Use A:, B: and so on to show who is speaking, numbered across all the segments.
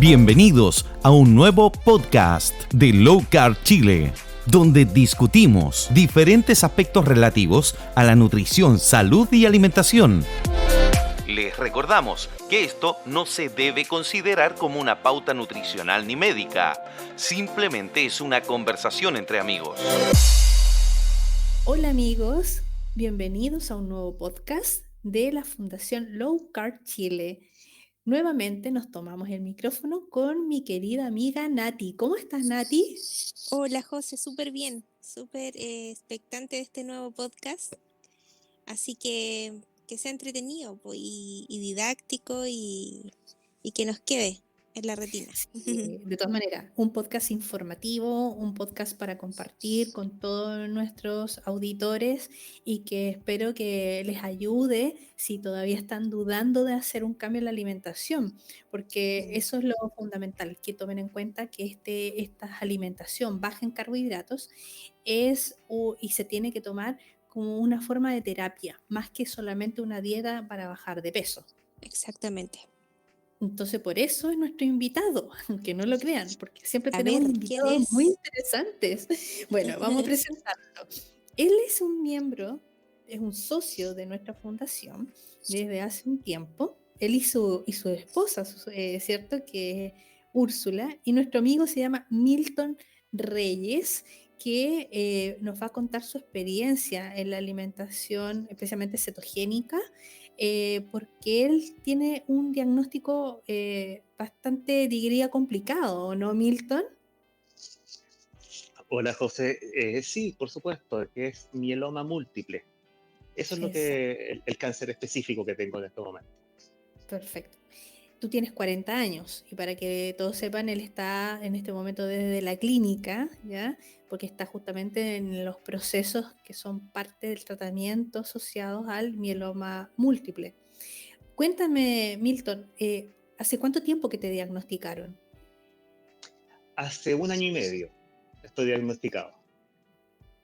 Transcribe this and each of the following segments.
A: Bienvenidos a un nuevo podcast de Low Carb Chile, donde discutimos diferentes aspectos relativos a la nutrición, salud y alimentación. Les recordamos que esto no se debe considerar como una pauta nutricional ni médica, simplemente es una conversación entre amigos.
B: Hola amigos, bienvenidos a un nuevo podcast de la Fundación Low Carb Chile. Nuevamente nos tomamos el micrófono con mi querida amiga Nati. ¿Cómo estás, Nati?
C: Hola José, súper bien, súper expectante de este nuevo podcast, así que sea entretenido y didáctico y que nos quede en la retina.
B: De todas maneras, un podcast informativo, un podcast para compartir con todos nuestros auditores y que espero que les ayude si todavía están dudando de hacer un cambio en la alimentación, porque eso es lo fundamental, que tomen en cuenta que esta alimentación baja en carbohidratos y se tiene que tomar como una forma de terapia, más que solamente una dieta para bajar de peso.
C: Exactamente.
B: Entonces, por eso es nuestro invitado, aunque no lo crean, porque siempre
C: A
B: tenemos
C: ver, ¿quién
B: invitados muy
C: es?
B: interesantes. Bueno, vamos a presentarlo. Él es un miembro, es un socio de nuestra fundación desde hace un tiempo. Él y su esposa, ¿cierto? Que es Úrsula. Y nuestro amigo se llama Milton Reyes, que nos va a contar su experiencia en la alimentación, especialmente cetogénica, porque él tiene un diagnóstico bastante, diría, complicado, ¿no, Milton?
D: Hola José, sí, por supuesto, que es mieloma múltiple. Eso es lo
B: Exacto,
D: que el cáncer específico que tengo en este momento.
B: perfecto. Tú tienes 40 años y para que todos sepan, él está en este momento desde la clínica, ¿ya? Porque está justamente en los procesos que son parte del tratamiento asociados al mieloma múltiple. Cuéntame, Milton, ¿hace cuánto tiempo que te diagnosticaron?
D: Hace 1 año y medio estoy diagnosticado.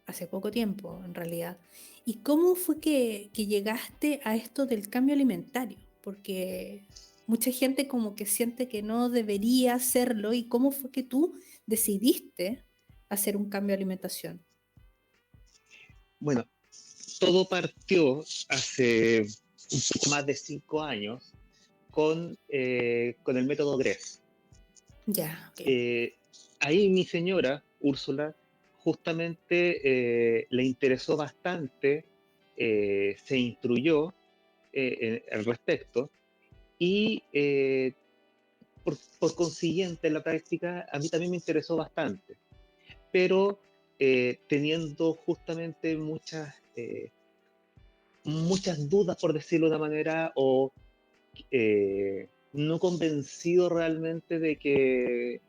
B: Hace poco tiempo, en realidad. ¿Y cómo fue que llegaste a esto del cambio alimentario? Porque mucha gente como que siente que no debería hacerlo. ¿Y cómo fue que tú decidiste hacer un cambio de alimentación?
D: Bueno, todo partió hace un poco más de 5 años con el método GRES.
B: Ya, ok.
D: Ahí mi señora, Úrsula, justamente le interesó bastante, se instruyó al respecto y por consiguiente en la práctica a mí también me interesó bastante, pero teniendo justamente muchas dudas, por decirlo de una manera, o no convencido realmente de que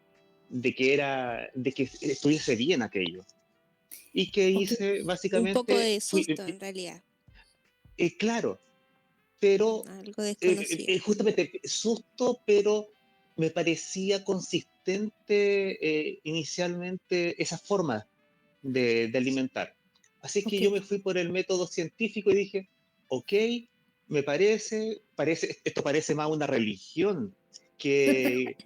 D: estuviese bien aquello. Y que
B: Ok,
D: hice
C: Un poco
D: básicamente,
C: de susto en realidad,
D: claro, pero
C: algo desconocido.
D: justamente susto, pero me parecía consistente inicialmente esa forma de alimentar. Así que
B: ok.
D: yo me fui por el método científico y dije, ok, esto parece más una religión que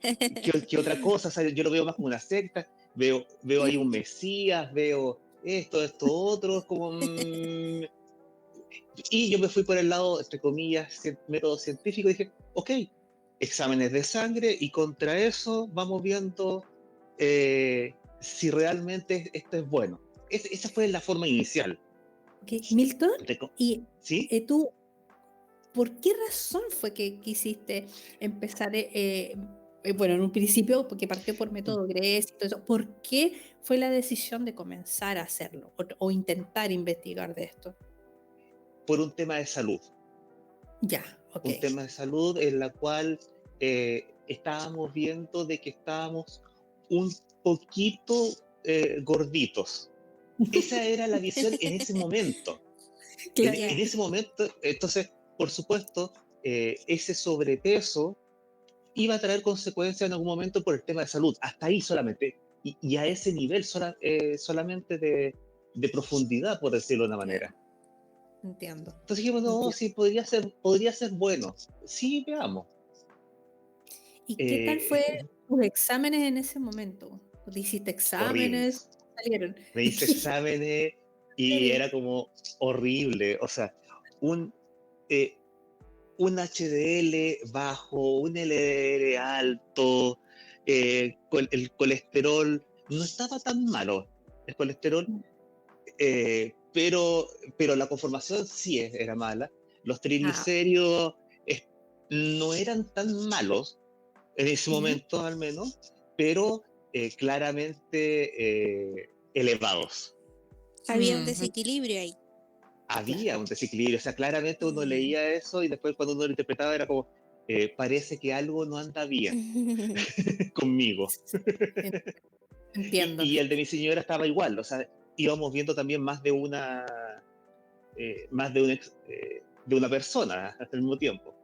D: otra cosa. O sea, yo lo veo más como una secta, veo ahí un mesías, veo esto, otro, y yo me fui por el lado, entre comillas, método científico y dije, ok, exámenes de sangre y contra eso vamos viendo si realmente esto es bueno. Esa fue la forma inicial.
B: Ok, Milton, y
D: ¿Sí?
B: tú, ¿por qué razón fue que quisiste empezar, bueno, en un principio, porque partió por método GRES y todo eso, ¿por qué fue la decisión de comenzar a hacerlo o intentar investigar de esto?
D: Por un tema de salud.
B: Ya, ok.
D: Un tema de salud en la cual estábamos viendo de que estábamos un poquito gorditos. Esa era la visión en ese momento. En,
B: Claro,
D: en
C: Ya,
D: ese momento, entonces, por supuesto, ese sobrepeso iba a traer consecuencias en algún momento por el tema de salud, hasta ahí solamente, y a ese nivel solamente de profundidad, por decirlo de una manera.
B: claro, entiendo,
D: Entonces dijimos, no,
B: entiendo.
D: sí, podría ser bueno. Sí, veamos.
B: ¿Y qué tal
D: Eh,
B: fue? tus exámenes en ese momento? ¿Te hiciste
D: horrible.
B: exámenes? ¿Salieron?
D: Me hice exámenes y
B: Serio?
D: era como horrible. O sea, un, eh, un HDL bajo, un LDL alto, el colesterol no estaba tan malo, el colesterol, pero la conformación sí era mala. Los
B: Ah,
D: triglicéridos es- no eran tan malos en ese
B: ¿ya?
D: momento al menos, pero claramente elevados.
C: Había un
B: Mm,
C: desequilibrio ahí.
D: Había
B: claro.
D: un desequilibrio, o sea, claramente uno
C: Mm.
D: leía eso y después cuando uno lo interpretaba era como, parece que algo no anda bien conmigo.
B: En-
D: Y,
B: Entiendo.
D: y el de mi señora estaba igual, o sea, íbamos viendo también más de una persona al mismo tiempo.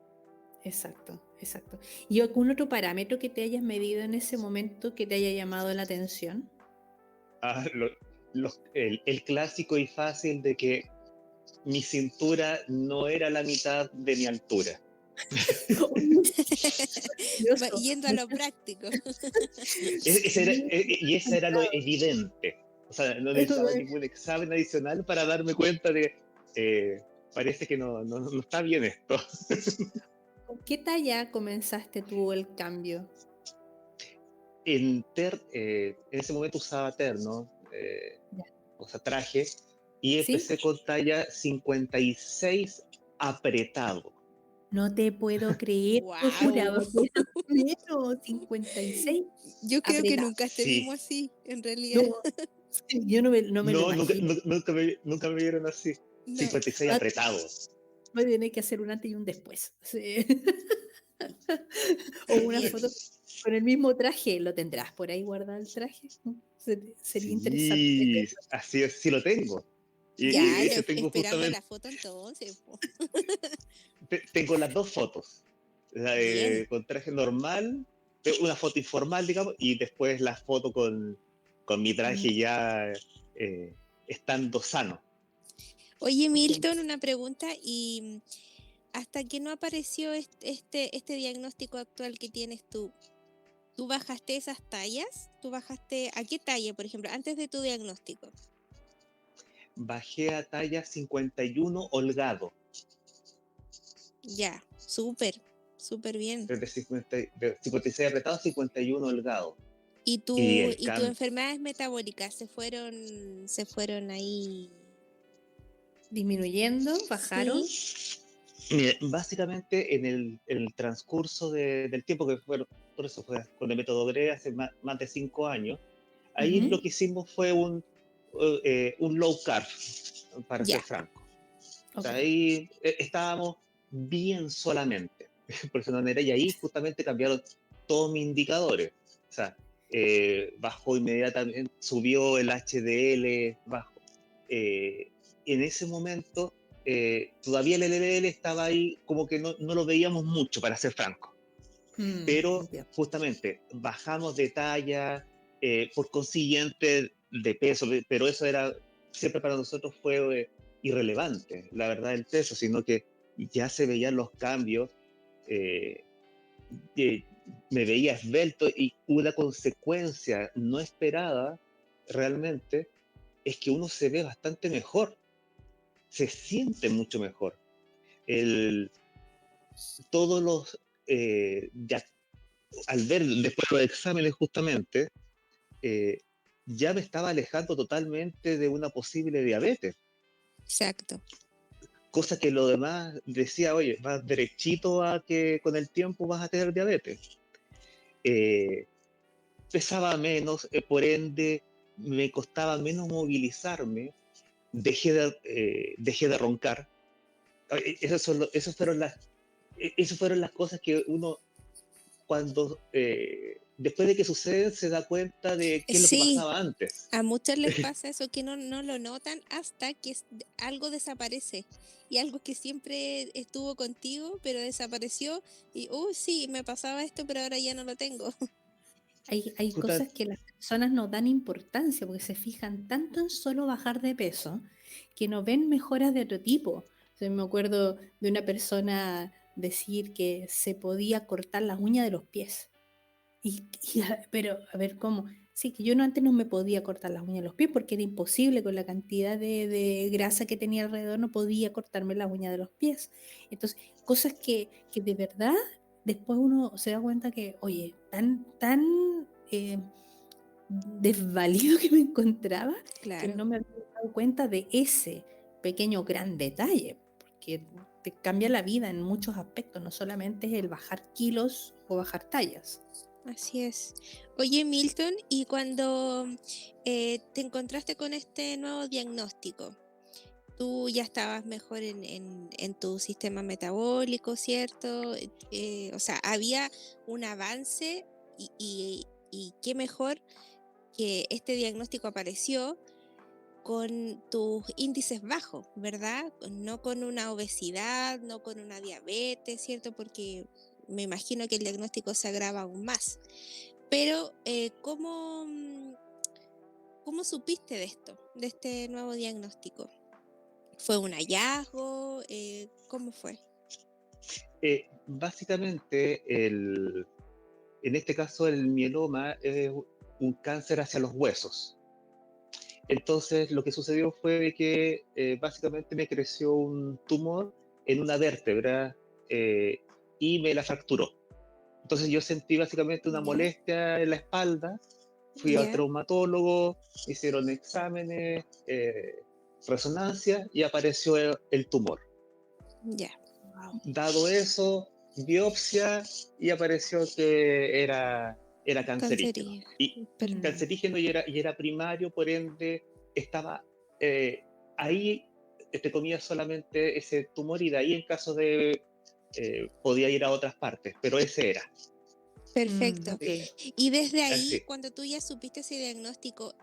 B: Exacto, exacto. ¿Y algún otro parámetro que te hayas medido en ese momento que te haya llamado la atención?
D: Ah, el clásico y fácil de que mi cintura no era la mitad de mi altura.
B: Curioso.
C: Yendo a lo práctico.
D: Y ese era lo evidente. O sea, no necesitaba ningún examen adicional para darme cuenta de, eh, parece que no está bien esto.
B: ¿Con qué talla comenzaste tú el cambio?
D: En ese momento usaba terno,
B: Ya.
D: o sea, traje, y
B: ¿Sí?
D: empecé con talla 56 apretado.
B: No te puedo creer, yo
C: ¡Wow!
B: juraba que era menos, 56
C: Yo creo que
B: apretado.
C: nunca te
D: Sí,
C: vimos así, en realidad.
B: No, sí, yo no me lo
D: no,
B: imagino.
D: nunca me vieron así.
C: No.
D: 56
B: Ah,
D: apretados.
B: voy a tener que hacer un antes y un después. Sí. O una
C: Bien.
B: foto con el mismo traje. ¿Lo tendrás por ahí guardado el traje? Sería interesante.
D: Sí, así es, sí lo tengo. Y
C: Ya,
D: de hecho tengo
C: esperando
D: justamente,
C: la foto entonces, po.
D: tengo las dos fotos. La
C: Bien.
D: con traje normal, una foto informal, digamos, y después la foto con mi
B: Mm,
D: traje ya estando sano.
C: Oye,
B: ok.
C: Milton, una pregunta. ¿Y hasta que no apareció este diagnóstico actual que tienes tú, tú bajaste esas tallas? ¿Tú bajaste a qué talla, por ejemplo, antes de tu diagnóstico?
D: Bajé a talla 51 holgado,
C: Ya, súper, súper bien.
D: de 56 apretado a 51 holgado. Y el
C: Y tus
D: cambio,
C: enfermedades metabólicas se fueron ahí.
B: Disminuyendo, bajaron.
C: Sí.
D: mire, básicamente en el transcurso del tiempo que fue, por eso fue con el método GRE hace más de 5 años, ahí
B: Ujú,
D: lo que hicimos fue un low carb, para ser
C: Ya,
D: franco. O
B: ok.
D: sea, ahí estábamos bien solamente, por eso no era, y ahí justamente cambiaron todos mis indicadores. O sea, bajó inmediatamente, subió el HDL, bajó. Eh, en ese momento, todavía el LDL estaba ahí, como que no lo veíamos mucho, para ser franco. Pero
B: Entiendo.
D: justamente bajamos de talla, por consiguiente de peso, pero eso era, siempre para nosotros fue irrelevante, la verdad, el peso, sino que ya se veían los cambios, eh, que me veía esbelto y una consecuencia no esperada realmente es que uno se ve bastante mejor, se siente mucho mejor. El, todos los, ya, al ver después los exámenes justamente, eh, ya me estaba alejando totalmente de una posible diabetes,
C: exacto.
D: cosa que lo demás decía, oye, vas derechito a que con el tiempo vas a tener diabetes. Eh, Pesaba menos, por ende me costaba menos movilizarme, dejé de roncar. Esas fueron las cosas que uno, cuando después de que suceden, se da cuenta de qué es lo que
C: Sí,
D: pasaba antes.
C: a muchos les pasa eso que no lo notan hasta que algo desaparece y algo que siempre estuvo contigo, pero desapareció y, sí, me pasaba esto, pero ahora ya no lo tengo.
B: Hay
D: Puta,
B: cosas que las personas no dan importancia porque se fijan tanto en solo bajar de peso que no ven mejoras de otro tipo. O sea, me acuerdo de una persona decir que se podía cortar las uñas de los pies Pero, a ver, ¿cómo? Sí, que yo no antes no me podía cortar las uñas de los pies porque era imposible con la cantidad de grasa que tenía alrededor, no podía cortarme las uñas de los pies. Entonces, cosas que de verdad después uno se da cuenta que, oye, tan eh, desvalido que me encontraba que
C: Claro.
B: no me había dado cuenta de ese pequeño gran detalle, porque te cambia la vida en muchos aspectos, no solamente es el bajar kilos o bajar tallas.
C: Así es. Oye, Milton, y cuando te encontraste con este nuevo diagnóstico, tú ya estabas mejor en tu sistema metabólico, ¿cierto? O sea, había un avance y qué mejor que este diagnóstico apareció con tus índices bajos, ¿verdad? No con una obesidad, no con una diabetes, ¿cierto? Porque me imagino que el diagnóstico se agrava aún más. Pero, ¿cómo supiste de esto, de este nuevo diagnóstico? ¿Fue un hallazgo? ¿Cómo fue?
D: Básicamente, en este caso el mieloma es un cáncer hacia los huesos. Entonces lo que sucedió fue de que básicamente me creció un tumor en una vértebra y me la fracturó. Entonces yo sentí básicamente una
C: Ya,
D: molestia en la espalda, fui al
C: ya,
D: traumatólogo, hicieron exámenes, resonancia y apareció el tumor.
C: ya.
B: Wow.
D: Dado eso, biopsia y apareció que era cancerígeno.
C: Cancerígeno.
D: Y
C: Perfecto.
D: cancerígeno y era primario, por ende estaba eh, ahí, te comía solamente ese tumor y de ahí en caso de podía ir a otras partes, pero ese era.
C: Perfecto.
B: Ok.
C: Y desde ahí,
D: Así.
C: cuando tú ya supiste ese diagnóstico,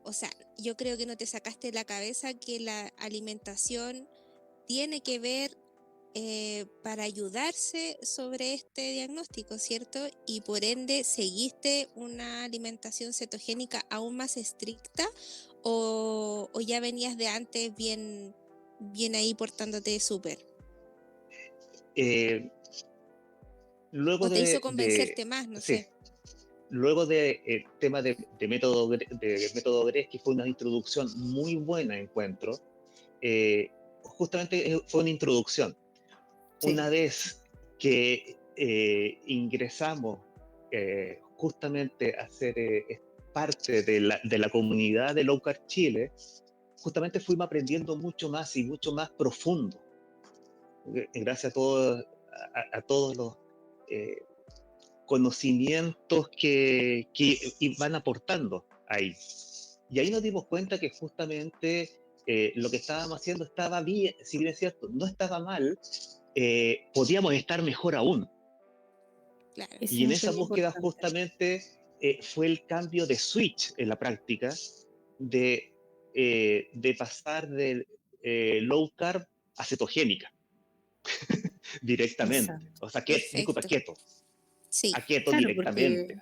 C: o sea, yo creo que no te sacaste de la cabeza que la alimentación tiene que ver para ayudarse sobre este diagnóstico, ¿cierto? Y por ende, ¿seguiste una alimentación cetogénica aún más estricta o ya venías de antes bien ahí portándote súper?
D: Eh, luego
C: ¿O te hizo
D: de
C: convencerte más? No
D: sí,
C: sé.
D: luego del tema de método Gresky fue una introducción muy buena, encuentro. Justamente fue una introducción.
B: Sí.
D: Una vez que ingresamos justamente a ser parte de la comunidad de Low Carb Chile, justamente fuimos aprendiendo mucho más y mucho más profundo, gracias a todos los eh, conocimientos que van aportando ahí. Y ahí nos dimos cuenta que justamente lo que estábamos haciendo estaba bien, si bien es cierto, no estaba mal, podíamos estar mejor aún.
C: Claro,
B: Eso
D: Y en
B: es
D: esa
B: súper
D: búsqueda
B: importante.
D: justamente fue el cambio de switch en la práctica, de pasar de low carb a cetogénica directamente.
B: Exacto.
D: O sea, disculpa,
C: perfecto.
D: keto,
C: Sí,
D: a keto
B: Claro, porque
D: directamente.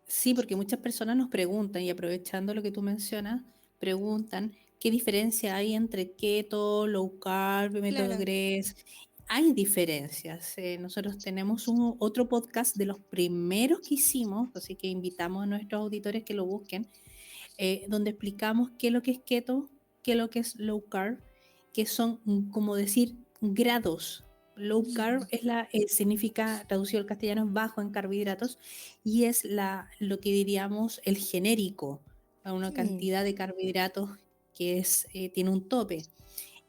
B: sí, porque muchas personas nos preguntan, y aprovechando lo que tú mencionas, preguntan qué diferencia hay entre keto, low carb, método
C: claro.
B: GRES. Hay diferencias. Nosotros tenemos otro podcast de los primeros que hicimos, así que invitamos a nuestros auditores que lo busquen, donde explicamos qué es lo que es keto, qué es lo que es low carb, que son, como decir, grados. Low carb significa, traducido al castellano, es bajo en carbohidratos, y es lo que diríamos el genérico, a una
C: Mm,
B: cantidad de carbohidratos que tiene un tope.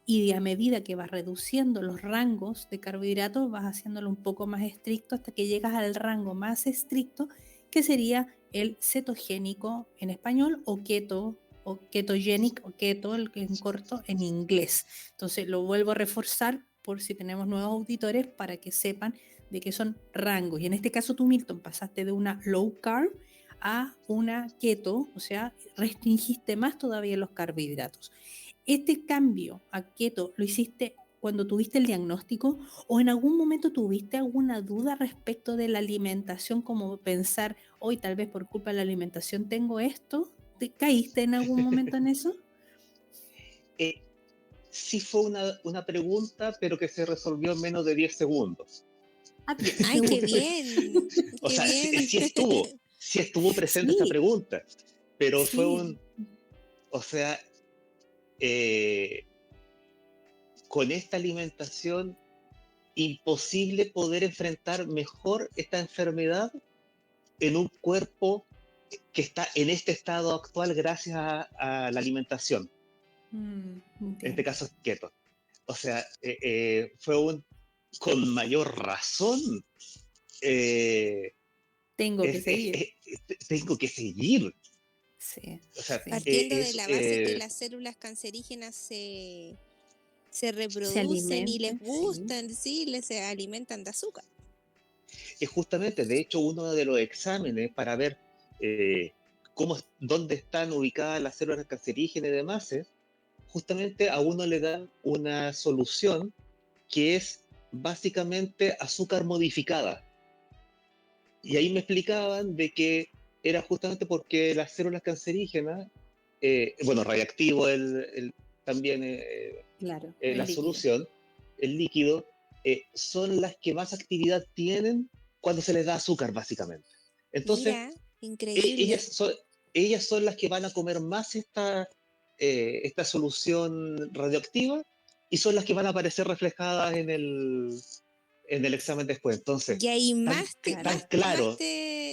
B: Y a medida que vas reduciendo los rangos de carbohidratos, vas haciéndolo un poco más estricto hasta que llegas al rango más estricto, que sería el cetogénico en español o keto o ketogenic o keto, el que en corto, en inglés. Entonces lo vuelvo a reforzar por si tenemos nuevos auditores para que sepan de qué son rangos. Y en este caso tú, Milton, pasaste de una low carb a una keto, o sea, restringiste más todavía los carbohidratos. ¿Este cambio a keto lo hiciste cuando tuviste el diagnóstico o en algún momento tuviste alguna duda respecto de la alimentación, como pensar, hoy tal vez por culpa de la alimentación tengo esto? ¿Te caíste en algún momento en eso?
D: Eh, sí fue una pregunta, pero que se resolvió en menos de 10 segundos.
B: bien,
C: Ay,
B: me
C: qué
B: gusta.
C: bien,
D: O
C: qué
D: sea,
C: bien.
D: sí estuvo presente esta
B: Sí,
D: pregunta, pero fue
B: sí,
D: o sea, eh, con esta alimentación imposible poder enfrentar mejor esta enfermedad en un cuerpo que está en este estado actual gracias a la alimentación, en este
B: entiendo.
D: caso keto. O sea, fue con mayor razón, eh,
B: Tengo que seguir.
D: tengo que seguir.
B: Sí,
D: O sea,
B: sí.
C: Partiendo de la base que las células cancerígenas se
B: Se
C: reproducen y
B: alimenta,
C: les
B: sí.
C: gustan, sí, se alimentan de azúcar.
D: es justamente, de hecho, uno de los exámenes para ver dónde están ubicadas las células cancerígenas y demás, justamente a uno le dan una solución que es básicamente azúcar modificada. Y ahí me explicaban de que era justamente porque las células cancerígenas, bueno, radiactivo también
B: Claro, el
D: la
B: líquido.
D: solución, el líquido, son las que más actividad tienen cuando se les da azúcar, básicamente. Entonces,
C: Mira,
D: e- ellas,
C: increíble.
D: son, ellas son las que van a comer más esta solución radioactiva y son las que van a aparecer reflejadas en el examen después. Entonces,
C: Y ahí
D: tan,
B: Claro.
D: tan claro,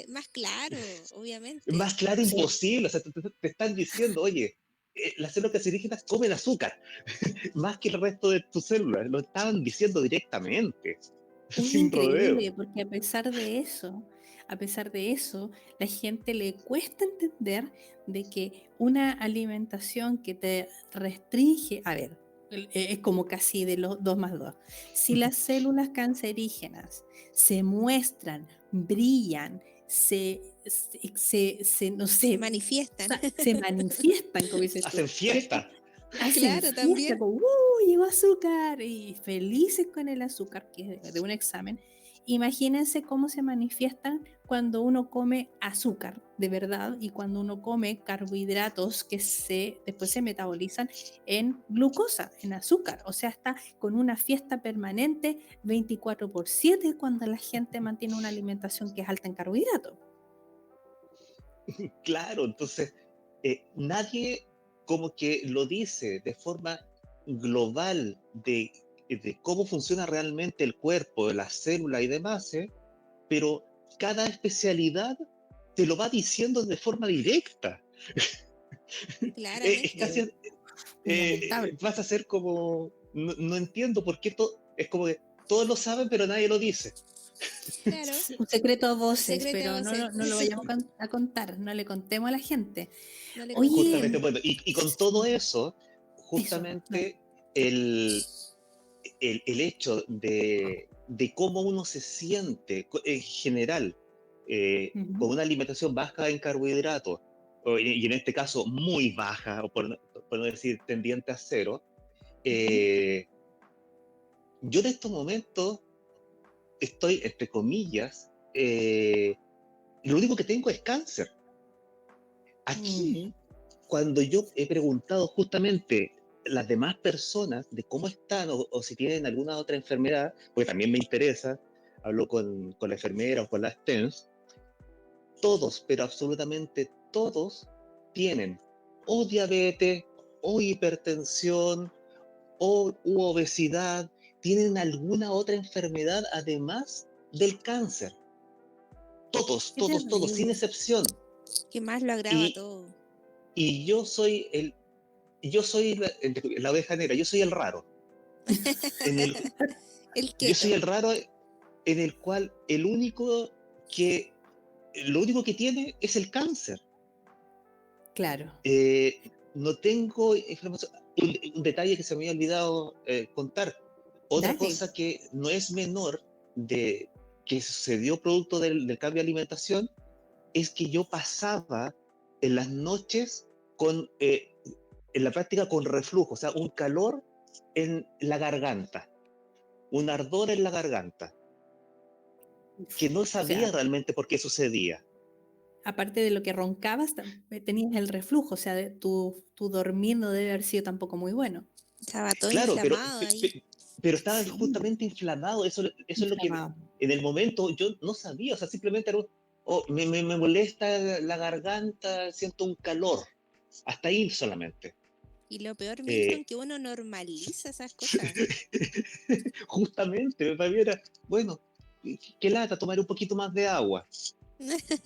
C: más claro, obviamente.
D: más claro
B: Sí.
D: imposible. O sea, te están diciendo, oye, las células cancerígenas comen azúcar, más que el resto de tus células. Lo estaban diciendo directamente,
B: Es
D: sin rodeo.
B: increíble porque a pesar de eso, la gente le cuesta entender de que una alimentación que te restringe, a ver, es como casi de los 2 más 2. Si las células cancerígenas se muestran, brillan, no
C: Se
B: sé,
C: manifiestan.
B: se manifiestan, como dices tú,
D: Hacen
B: ¿cierto?
D: fiesta.
B: Hacen
C: Claro,
B: fiesta
C: también.
B: como, llegó azúcar! Y felices con el azúcar, que es de un examen. Imagínense cómo se manifiestan cuando uno come azúcar, de verdad, y cuando uno come carbohidratos que después se metabolizan en glucosa, en azúcar. O sea, está con una fiesta permanente 24/7 cuando la gente mantiene una alimentación que es alta en carbohidratos.
D: Claro, entonces nadie como que lo dice de forma global de cómo funciona realmente el cuerpo, las células y demás, pero cada especialidad te lo va diciendo de forma directa. Es
C: Claramente.
D: casi,
B: Muy lamentable.
D: vas a ser como, no entiendo por qué es como que todos lo saben, pero nadie lo dice.
C: Claro.
B: Un secreto a voces,
C: Secreto
B: pero
C: a voces.
B: no lo vayamos a contar, no le contemos a la gente.
C: No le contemos.
D: Justamente,
B: Oye,
D: bueno, y con todo eso,
B: eso, dale.
D: justamente el hecho de cómo uno se siente en general con
B: Ujú.
D: una alimentación baja en carbohidratos, y en este caso muy baja, o por no decir tendiente a cero,
B: Ujú.
D: eh, yo en estos momentos estoy, entre comillas, lo único que tengo es cáncer. Aquí,
B: Mm,
D: cuando yo he preguntado justamente las demás personas de cómo están o si tienen alguna otra enfermedad, porque también me interesa, hablo con la enfermera o con las TENS, todos, pero absolutamente todos, tienen o diabetes, o hipertensión, u obesidad, tienen alguna otra enfermedad además del cáncer. Todos,
B: qué
D: todos, todos, sin
B: terrible.
D: excepción.
C: ¿Qué más lo agrava
D: Y,
C: todo?
D: y yo soy la oveja negra, yo soy el raro. En el,
C: El
D: yo soy
C: keto.
D: el raro en el cual que, lo único que tiene es el cáncer.
B: Claro,
D: No tengo información. Un detalle que se me había olvidado contar. Otra
B: dale.
D: cosa que no es menor de que sucedió producto del cambio de alimentación es que yo pasaba en las noches en la práctica con reflujo, o sea, un calor en la garganta, un ardor en la garganta, que no
B: O sea,
D: sabía realmente por qué sucedía.
B: aparte de lo que roncabas, tenías el reflujo, o sea, tu dormir no debe haber sido tampoco muy bueno.
C: Estaba todo
D: Claro, pero,
C: inflamado ahí.
D: pero estaba
B: Sí,
D: justamente inflamado, eso es lo que
B: inflamado.
D: en el momento yo no sabía, o sea, simplemente era me molesta la garganta, siento un calor, hasta ahí solamente.
C: Y lo peor,
D: Eh,
C: Milton, que uno normaliza esas cosas.
D: Justamente, para mí era, bueno, qué lata, tomar un poquito más de agua.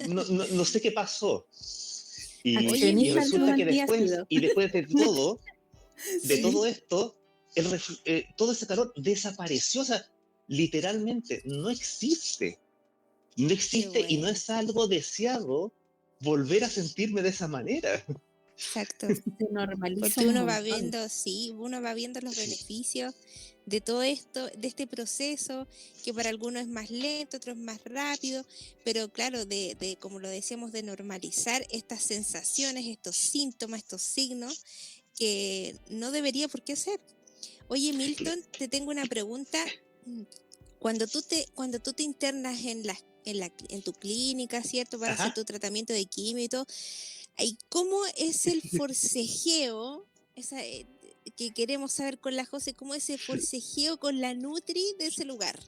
D: No sé qué pasó.
C: Oye,
D: Y
B: Accionista de un
D: resulta que
B: antiácido.
D: después de
B: Sí.
D: todo esto, todo ese calor desapareció, o sea, literalmente no existe. No
C: qué
D: existe y no
C: bueno.
D: es algo deseado volver a sentirme de esa manera.
C: Exacto.
B: Se normaliza
C: Porque
B: un
C: uno va
B: montón.
C: viendo, sí, uno va viendo los
D: Sí.
C: beneficios de todo esto, de este proceso, que para algunos es más lento, otros más rápido, pero claro, como lo decíamos, de normalizar estas sensaciones, estos síntomas, estos signos, que no debería por qué ser. Oye, Milton, te tengo una pregunta. Cuando tú te internas en tu clínica, ¿cierto? Para hacer
D: Ajá.
C: tu tratamiento de quimio y todo, ¿cómo es el forcejeo? Esa, que queremos saber con la José, ¿cómo es el forcejeo con la Nutri de ese lugar?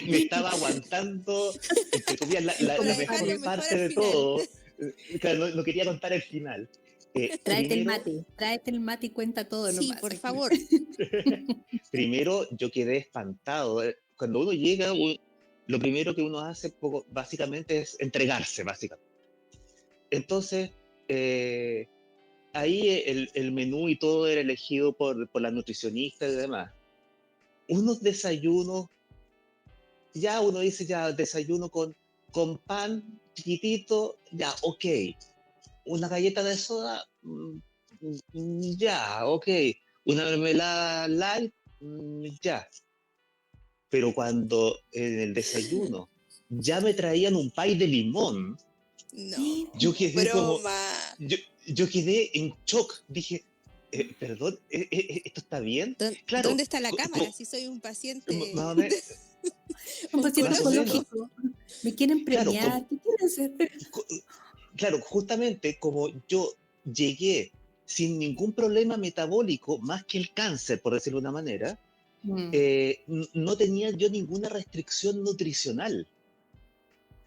D: Me estaba aguantando, entre comillas,
C: Para
D: la
C: dejarlo
D: mejor
C: mejor
D: parte
C: al
D: de
C: final.
D: todo. Claro, no quería contar el final. Primero,
B: Tráete el mate y cuenta todo
C: Sí,
B: nomás
C: por
B: aquí.
C: favor.
D: primero yo quedé espantado. Cuando uno llega, lo primero que uno hace básicamente es entregarse, básicamente. Entonces, eh, ahí el menú y todo era elegido por la nutricionista y demás. Unos desayunos, ya uno dice, ya desayuno con pan chiquitito, ya, ok. Una galleta de soda, ya, ok. Una mermelada light, ya. Pero cuando en el desayuno ya me traían un pay de limón,
C: No,
D: yo quedé como,
C: broma.
D: yo, yo quedé en shock. Dije, perdón, ¿esto está bien? Claro,
C: ¿Dónde está la cámara si soy un
D: más o
C: paciente
D: menos,
B: Un paciente
D: más o menos,
B: oncológico. Me quieren
D: claro,
B: premiar. ¿Qué quieren hacer?
D: co- claro, justamente como yo llegué sin ningún problema metabólico, más que el cáncer, por decirlo de una manera,
B: Mm.
D: no tenía yo ninguna restricción nutricional.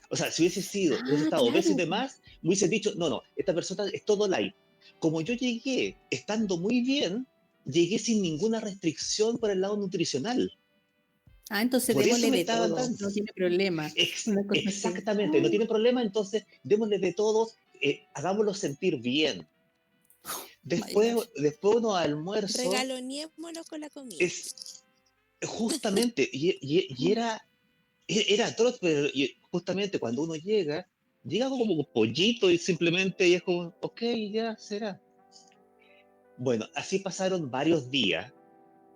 D: O sea, si hubiese
B: Ah,
D: estado obeso y
B: claro.
D: demás, me hubiese dicho, no, esta persona es todo light. Como yo llegué estando muy bien, llegué sin ninguna restricción por el lado nutricional.
B: Ah, entonces
D: Por eso
B: démosle
D: me
B: de
D: estaban
B: todo.
D: dando.
B: No tiene problema. Una cosa así.
D: Exactamente, no
B: Ah,
D: tiene problema, entonces démosle de todo, hagámoslo sentir bien.
B: my gosh.
D: Después uno almuerzo,
C: Regaloneémonos con la comida.
D: es justamente, era atroz, pero justamente cuando uno llega como un pollito y simplemente y es como, ok, ya será. Bueno, así pasaron varios días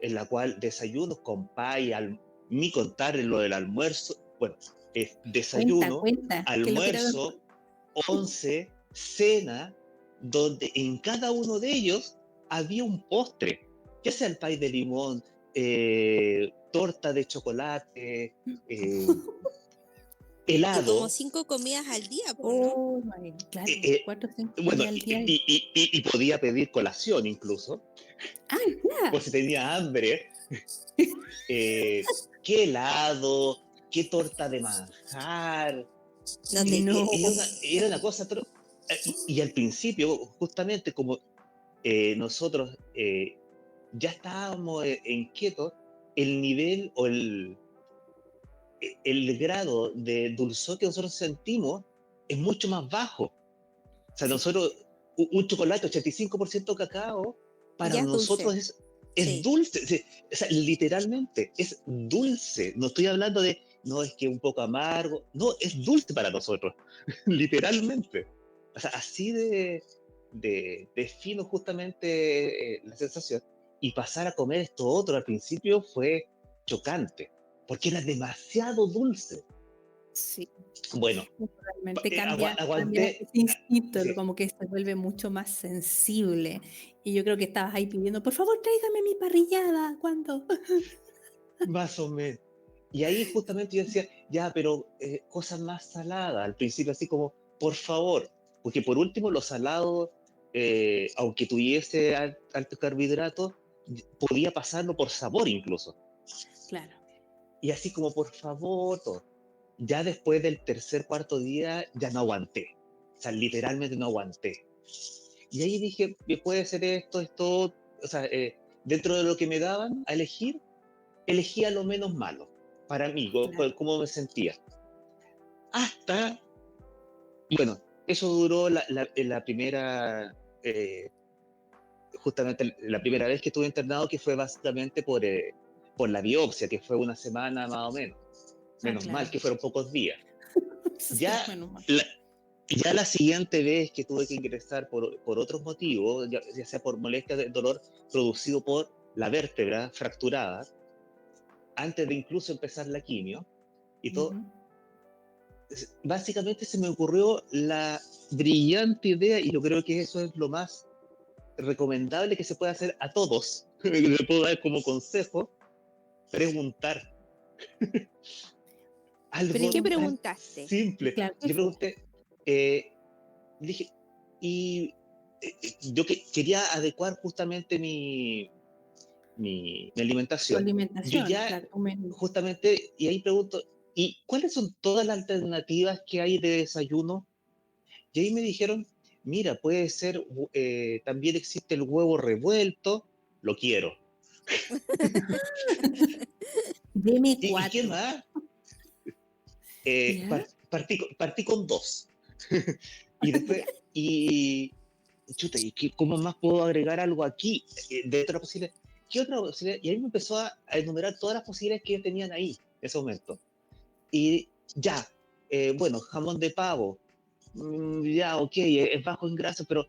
D: en la cual desayunos con pay, ni contar lo del almuerzo, bueno, es
B: Cuenta,
D: desayuno,
B: cuenta. Que lo quiero.
D: almuerzo, once, cena, donde en cada uno de ellos había un postre, ya sea el pay de limón, torta de chocolate,
C: Y como
D: helado,
C: 5 comidas al día, pues, ¿no?
B: Oh, my. Claro.
D: eh, eh,
B: 4 o 5
D: bueno,
B: comidas al día.
D: y podía pedir colación incluso,
B: Ah,
D: por
B: ya.
D: si tenía hambre, qué helado, qué torta de manjar,
C: No te
B: No.
C: creo.
D: era una cosa, y al principio, justamente como nosotros ya estábamos en keto, el nivel o el grado de dulzor que nosotros sentimos es mucho más bajo. O sea,
B: Sí.
D: nosotros, un chocolate 85% cacao, para
C: Ya es
D: nosotros
C: dulce.
D: es
C: Sí.
D: dulce. O sea, literalmente es dulce. No estoy hablando de, no, es que un poco amargo. No, es dulce para nosotros. Literalmente. O sea, así de fino justamente la sensación. Y pasar a comer esto otro al principio fue chocante, porque era demasiado dulce.
B: Sí.
D: Bueno,
B: Realmente cambia
D: aguanté.
B: ese instinto,
D: Sí,
B: como que se vuelve mucho más sensible. Y yo creo que estabas ahí pidiendo, por favor, tráigame mi parrillada. ¿Cuándo?
D: más o menos. Y ahí justamente yo decía, ya, pero cosas más saladas. Al principio así como, por favor, porque por último los salados, aunque tuviese alto carbohidrato, podía pasarlo por sabor incluso.
B: Claro.
D: Y así como, por favor, todo. Ya después del tercer, cuarto día, ya no aguanté. O sea, literalmente no aguanté. Y ahí dije, puede ser esto, o sea, dentro de lo que me daban a elegir, elegía lo menos malo para mí,
B: Claro.
D: cómo me sentía. Hasta, bueno, eso duró la primera, justamente la primera vez que estuve internado, que fue básicamente por la biopsia, que fue una semana más o menos. Menos mal
B: Claro.
D: que fueron pocos días.
B: Sí,
D: Ya
B: menos mal.
D: Ya la siguiente vez que tuve que ingresar por otros motivos, ya sea por molestia de dolor producido por la vértebra fracturada, antes de incluso empezar la quimio y todo,
B: Ujú.
D: básicamente se me ocurrió la brillante idea, y yo creo que eso es lo más recomendable que se puede hacer a todos, le puedo dar como consejo, preguntar
C: ¿Pero y
D: algo
C: qué
B: Preguntar.
D: tan
C: preguntaste?
D: simple.
B: Claro que
D: Yo
B: sí.
D: pregunté, dije, y yo quería adecuar justamente mi
B: Tu
D: alimentación. Yo
B: alimentación,
D: ya,
B: claro, tu menú.
D: justamente, y ahí pregunto, ¿y cuáles son todas las alternativas que hay de desayuno? Y ahí me dijeron, mira, puede ser, también existe el huevo revuelto, lo quiero.
B: Deme
D: ¿Y qué
B: 4.
D: más?
B: ¿Ya?
D: Partí con dos. Y después, y chuta, ¿cómo más puedo agregar algo aquí? De otra posibilidad. ¿Qué otra posibilidad? Y ahí me empezó a enumerar todas las posibilidades que tenían ahí, en ese momento. Y ya, bueno, jamón de pavo, ya, ok, es bajo en grasa, pero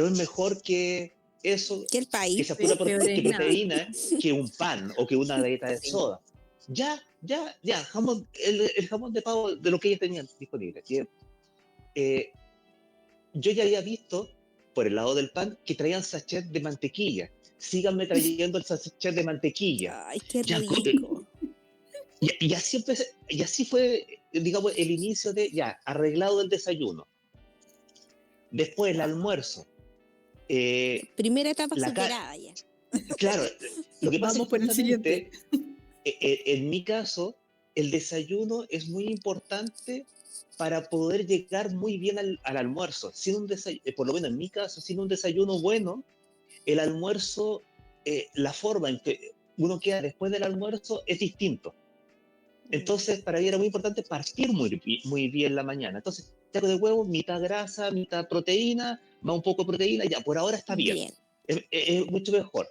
D: es mejor que eso,
C: ¿Qué el
D: que
C: país?
D: sea pura
B: Peor es
D: que
B: nada.
D: proteína, que un pan o que una galleta de
B: Sí.
D: soda. Ya, el jamón de pavo de lo que ellos tenían disponible. Eh, yo ya había visto, por el lado del pan, que traían sachet de mantequilla. Síganme trayendo el sachet de mantequilla.
C: Ay, qué
D: Ya,
C: rico.
D: y así fue, digamos, el inicio de, ya, arreglado el desayuno. Después el almuerzo. Eh,
C: Primera etapa
D: la ca-
C: superada ya.
D: claro, lo que pasa es
B: Vamos
D: que
B: por el siguiente.
D: justamente, en mi caso, el desayuno es muy importante para poder llegar muy bien al almuerzo. Sin un por lo menos en mi caso, sin un desayuno bueno, el almuerzo, la forma en que uno queda después del almuerzo es distinto. Entonces, para mí era muy importante partir muy bien la mañana. Entonces, taco de huevo, mitad grasa, mitad proteína, más un poco de proteína, ya, por ahora está bien.
C: Bien.
D: Es mucho mejor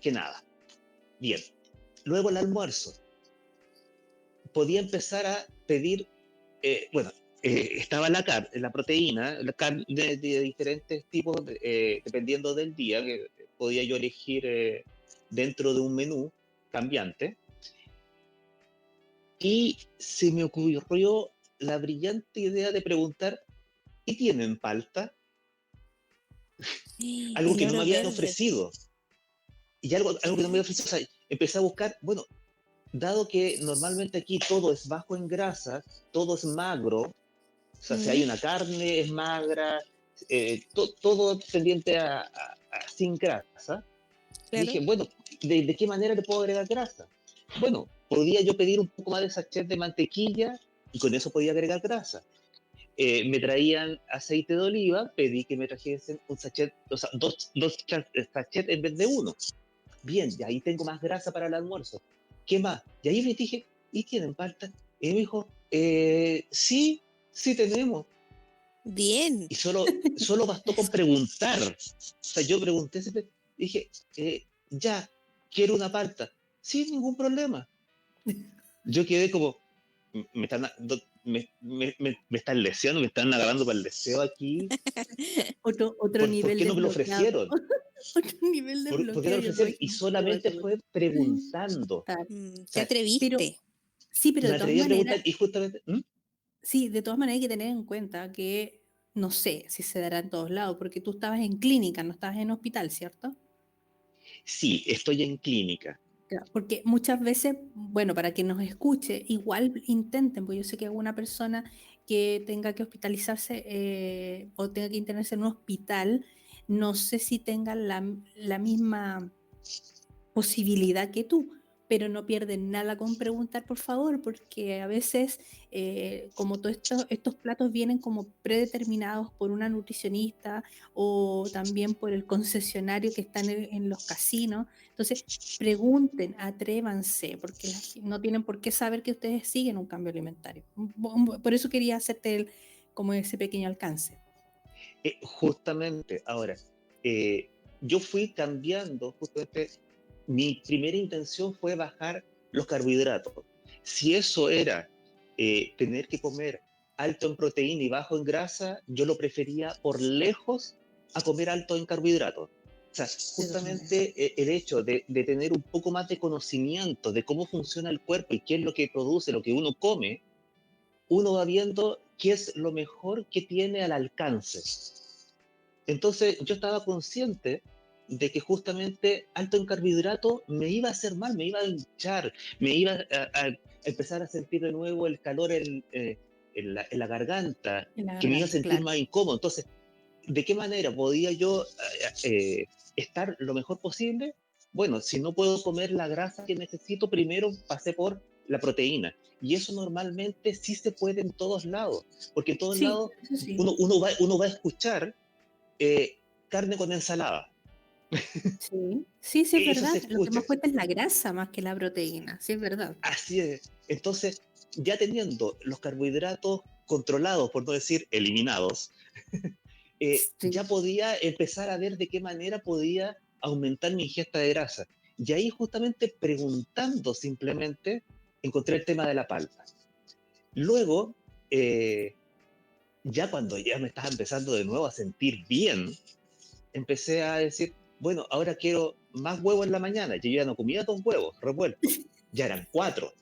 D: que nada. Bien. Luego el almuerzo. Podía empezar a pedir, bueno, estaba la proteína, la carne de diferentes tipos, dependiendo del día, que podía yo elegir dentro de un menú cambiante. Y se me ocurrió la brillante idea de preguntar, ¿y tienen palta? Algo
C: El
D: que no me
C: oro
D: habían
C: verde.
D: ofrecido. Y algo que no me habían ofrecido. O sea, empecé a buscar, bueno, dado que normalmente aquí todo es bajo en grasa, todo es magro, o sea, si hay
C: Mm,
D: una carne es magra, todo tendiente sin grasa.
C: claro.
D: Dije, bueno, ¿de qué manera le puedo agregar grasa? Bueno, podía yo pedir un poco más de sachet de mantequilla y con eso podía agregar grasa. Me traían aceite de oliva, pedí que me trajesen un sachet, o sea, dos sachets en vez de uno. Bien, y ahí tengo más grasa para el almuerzo. ¿Qué más? Y ahí le dije, ¿y tienen palta? Y me dijo, sí, sí tenemos.
C: Bien.
D: Y solo bastó con preguntar. O sea, yo pregunté, dije, ya, quiero una palta. Sin ningún problema. Yo quedé como, me están, me están leseando, me están agarrando para el deseo aquí.
B: Otro
D: ¿Por
B: nivel
D: qué no me lo
B: desbloqueado.
D: ofrecieron?
B: Otro nivel
D: ¿Por qué no
B: desbloqueado,
D: lo
B: yo creo
D: ofrecieron?
B: que
D: Y
B: no se va a
D: solamente
B: poder.
D: fue preguntando. O
B: Claro.
C: Te
D: sea,
B: Pero
C: atreviste.
B: sí, pero
D: me
B: de todas
D: atreví a
B: maneras,
D: preguntar y justamente,
B: sí, de todas maneras hay que tener en cuenta que no sé si se dará en todos lados, porque tú estabas en clínica, no estabas en hospital, ¿cierto?
D: sí, estoy en clínica.
B: Claro, porque muchas veces, bueno, para quien nos escuche, igual intenten, porque yo sé que alguna persona que tenga que hospitalizarse o tenga que internarse en un hospital, no sé si tengan la misma posibilidad que tú, pero no pierden nada con preguntar, por favor, porque a veces, como todos estos platos vienen como predeterminados por una nutricionista o también por el concesionario que está en los casinos, entonces pregunten, atrévanse, porque no tienen por qué saber que ustedes siguen un cambio alimentario. Por eso quería hacerte como ese pequeño alcance.
D: Justamente, ahora, eh, yo fui cambiando, justamente, mi primera intención fue bajar los carbohidratos. Si eso era tener que comer alto en proteína y bajo en grasa, yo lo prefería por lejos a comer alto en carbohidratos. O sea,
B: De todas maneras.
D: justamente el hecho de tener un poco más de conocimiento de cómo funciona el cuerpo y qué es lo que produce, lo que uno come, uno va viendo qué es lo mejor que tiene al alcance. Entonces yo estaba consciente de que justamente alto en carbohidratos me iba a hacer mal, me iba a hinchar, me iba a empezar a sentir de nuevo el calor en la garganta,
B: En la
D: que me iba a
B: garganta,
D: sentir
B: claro.
D: más incómodo. Entonces, ¿de qué manera podía yo estar lo mejor posible? Bueno, si no puedo comer la grasa que necesito, primero pasé por la proteína. Y eso normalmente sí se puede en todos lados, porque en todos
B: Sí,
D: lados
B: eso sí.
D: uno va a escuchar eh, carne con ensalada.
B: Sí, sí, sí, es
D: Eso se
B: verdad. Lo que
D: escucha.
B: más cuesta es la grasa más que la proteína, sí, es verdad.
D: Así es. Entonces, ya teniendo los carbohidratos controlados, por no decir eliminados, ya
B: Sí.
D: podía empezar a ver de qué manera podía aumentar mi ingesta de grasa. Y ahí justamente preguntando simplemente, encontré el tema de la palta. Luego, eh, ya cuando ya me estaba empezando de nuevo a sentir bien, empecé a decir, bueno, ahora quiero más huevos en la mañana. Yo ya no comía 2 huevos revueltos, ya eran 4.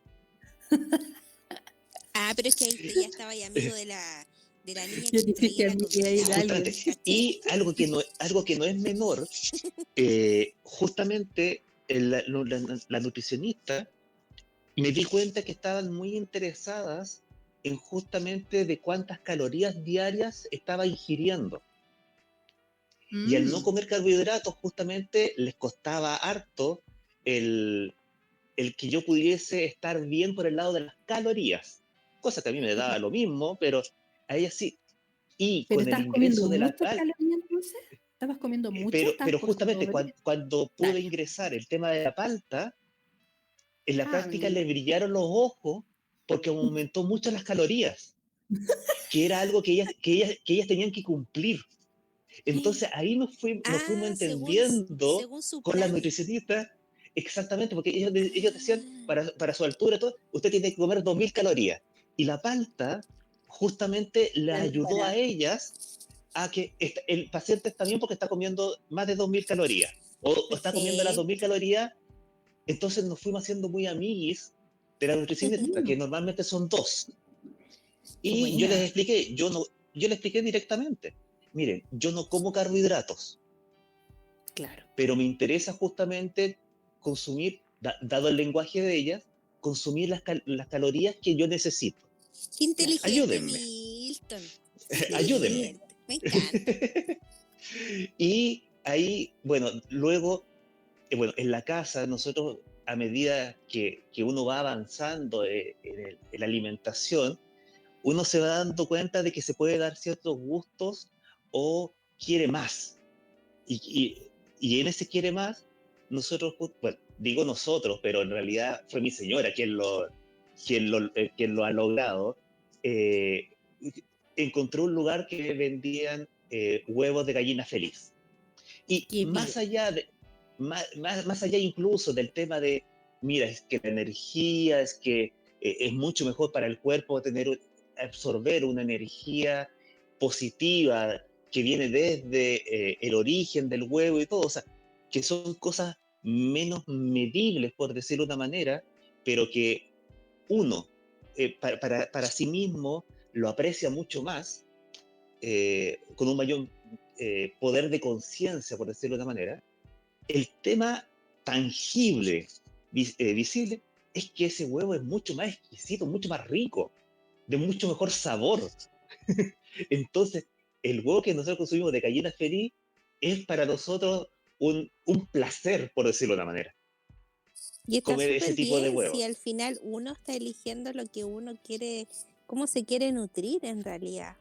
C: Ah, pero es que ahí usted ya estaba ahí amigo de la niña
B: Ya
C: que
B: te
C: te traía
B: hiciste
C: la
B: amiga ahí
C: comida,
B: de
D: Justamente.
B: alguien.
C: ¿cachai?
D: Y algo que no es menor, justamente la nutricionista, me di cuenta que estaban muy interesadas en justamente de cuántas calorías diarias estaba ingiriendo. Y al no
B: Mm,
D: comer carbohidratos, justamente les costaba harto el, el que yo pudiese estar bien por el lado de las calorías, cosa que a mí me daba
B: claro.
D: lo mismo, pero a ella sí. Y
B: ¿Pero
D: con el
B: estabas comiendo
D: ingreso de la
B: muchas
D: tal,
B: calorías entonces? ¿Estabas comiendo muchas? ¿Estabas
D: pero
B: por
D: justamente
B: sobre?
D: cuando pude
B: Claro.
D: ingresar el tema de la palta, en la
B: Ah,
D: práctica
B: mira.
D: le brillaron los ojos porque aumentó mucho las calorías, que era algo que ellas tenían que cumplir. Entonces ahí nos fuimos
C: Ah,
D: entendiendo
C: según su
D: con la
C: plan.
D: nutricionista, exactamente, porque ellos decían,
C: Ah,
D: para su altura, todo, usted tiene que comer 2000 calorías. Y la palta justamente les ayudó a
B: Para.
D: ellas a que el paciente está bien porque está comiendo más de 2000 calorías, o está comiendo las 2000
C: perfecto.
D: calorías. Entonces nos fuimos haciendo muy amiguis de la nutricionista, que
B: Mm,
D: normalmente son dos.
B: qué
D: Y yo les
B: buena.
D: expliqué, yo les expliqué directamente, miren, yo no como carbohidratos,
B: Claro.
D: pero me interesa justamente consumir, dado el lenguaje de ellas, consumir las calorías que yo necesito.
C: Qué
B: Claro.
C: inteligente,
D: Ayúdenme,
C: Milton. Qué
D: ayúdenme.
C: inteligente. Me encanta.
D: Y ahí, bueno, luego, bueno, en la casa nosotros, a medida que uno va avanzando en la alimentación, uno se va dando cuenta de que se puede dar ciertos gustos o quiere más. Y, y en ese quiere más, nosotros, bueno, digo nosotros, pero en realidad fue mi señora quien lo ha logrado. eh, Encontró un lugar que vendían huevos de gallina feliz. Y
B: Qué bien.
D: más allá incluso del tema de, mira, es que la energía, es que es mucho mejor para el cuerpo absorber una energía positiva que viene desde el origen del huevo y todo, o sea, que son cosas menos medibles, por decirlo de una manera, pero que uno, para sí mismo, lo aprecia mucho más, con un mayor poder de conciencia, por decirlo de una manera. El tema tangible, visible, es que ese huevo es mucho más exquisito, mucho más rico, de mucho mejor sabor. Entonces, el huevo que nosotros consumimos de gallina feliz es para nosotros un placer, por decirlo de una manera.
C: Y está
D: comer ese
C: súper
D: tipo de
C: bien si
D: huevos.
C: al final uno está eligiendo lo que uno quiere, cómo se quiere nutrir en realidad.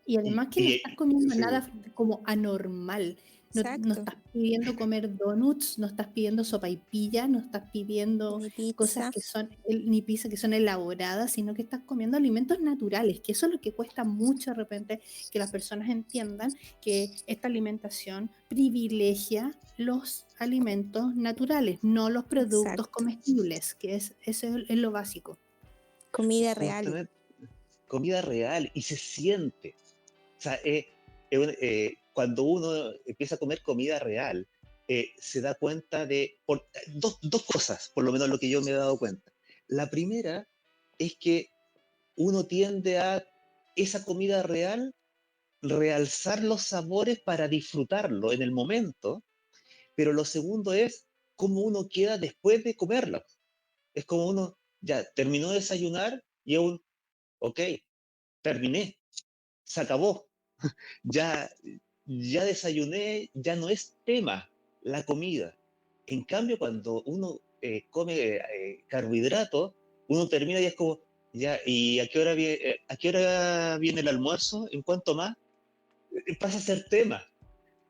B: Y además que no estás comiendo
D: sí,
B: nada como anormal. No
C: Exacto.
B: estás pidiendo comer donuts, no estás pidiendo sopaipilla, no estás pidiendo
C: Ni
B: cosas
C: pizza.
B: que son, ni pizza que son elaboradas, sino que estás comiendo alimentos naturales, que eso es lo que cuesta mucho de repente que las personas entiendan que esta alimentación privilegia los alimentos naturales, no los productos
C: Exacto.
B: comestibles, que eso es lo básico.
C: Comida real.
D: Justamente, comida real y se siente. O sea, cuando uno empieza a comer comida real, se da cuenta de dos cosas, por lo menos lo que yo me he dado cuenta. La primera es que uno tiende a esa comida real realzar los sabores para disfrutarlo en el momento, pero lo segundo es cómo uno queda después de comerlo. Es como uno ya terminó de desayunar y aún, ok, terminé, se acabó, ya, ya desayuné, ya no es tema la comida. En cambio, cuando uno come carbohidratos, uno termina y es como, ya, ¿y a qué hora viene el almuerzo? ¿En cuánto más? Pasa a ser tema.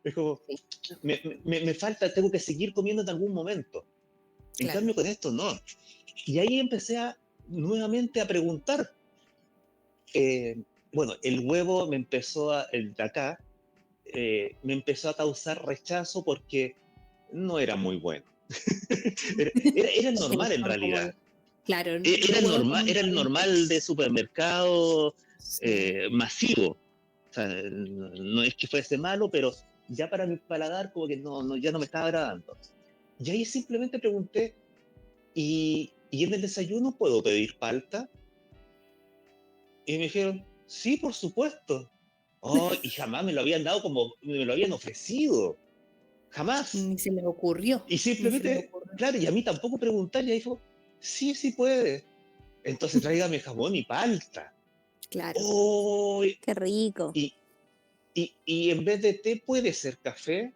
D: Es como,
B: Sí,
D: me falta, tengo que seguir comiendo en algún momento. En
B: claro.
D: cambio, con esto no. Y ahí empecé nuevamente a preguntar. Bueno, el huevo el de acá, me empezó a causar rechazo porque no era muy bueno. Era el normal en
B: Son como,
D: realidad.
B: claro, los huevos comunes
D: Era
B: y
D: el
B: corrientes.
D: normal de supermercado
B: Sí.
D: masivo. O sea, no es que fuese malo, pero ya para mi paladar como que ya no me estaba agradando. Y ahí simplemente pregunté, ¿y en el desayuno puedo pedir palta? Y me dijeron, sí, por supuesto. Oh, y jamás me lo habían dado como me lo habían ofrecido. Jamás.
B: Ni se les ocurrió,
D: Y
B: ni se les
D: simplemente,
B: ocurrió.
D: claro, y a mí tampoco preguntar, y ahí dijo, sí, sí puede. Entonces tráigame jamón y palta.
B: Claro,
D: Oh,
C: Qué rico.
D: y en vez de té puede ser café.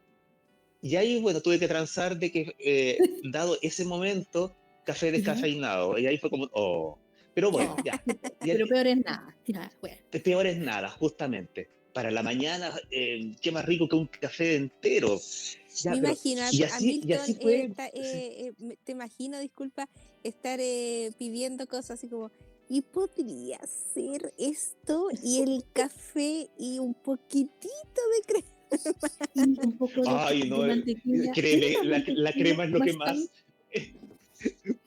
D: Y ahí, bueno, tuve que transar de que, dado ese momento, café
B: ya.
D: descafeinado. Y ahí fue como, oh. Pero bueno,
B: Oh,
D: ya. Ya,
B: pero peor es nada. Ya, bueno.
D: peor es nada, justamente. Para la mañana, qué más rico que un café entero.
C: Me
D: Ya, pero,
C: imagino a
D: y así
C: Milton,
D: fue.
C: te imagino, disculpa, estar pidiendo cosas así como, ¿y podría ser esto y el café y un poquitito de crema?
B: Y un poco
D: Ay,
B: de
D: no,
B: mantequilla. ¿Tiene
D: créeme,
B: más
D: la
B: mantequilla?
D: crema es lo que
B: ¿Más sal?
D: más,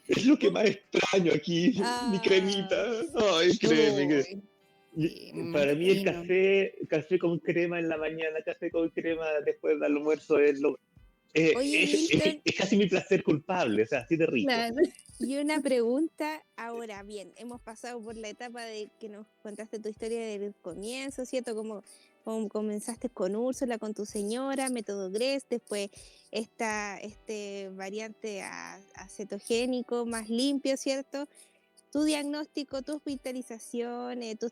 D: es lo que más extraño aquí, mi cremita.
C: Ah,
D: Ay, créeme.
B: Uy, sí, me
D: Para mí
B: imagino.
D: café con crema en la mañana, café con crema después del almuerzo
C: oye, Milton,
D: es casi mi placer culpable, o sea, así de rico.
B: Claro.
C: y una pregunta, ahora bien, hemos pasado por la etapa de que nos contaste tu historia del comienzo, ¿cierto? Como comenzaste con Úrsula, con tu señora, método GRES, después este variante acetogénico más limpio, ¿cierto? Tu diagnóstico, tu hospitalización, tus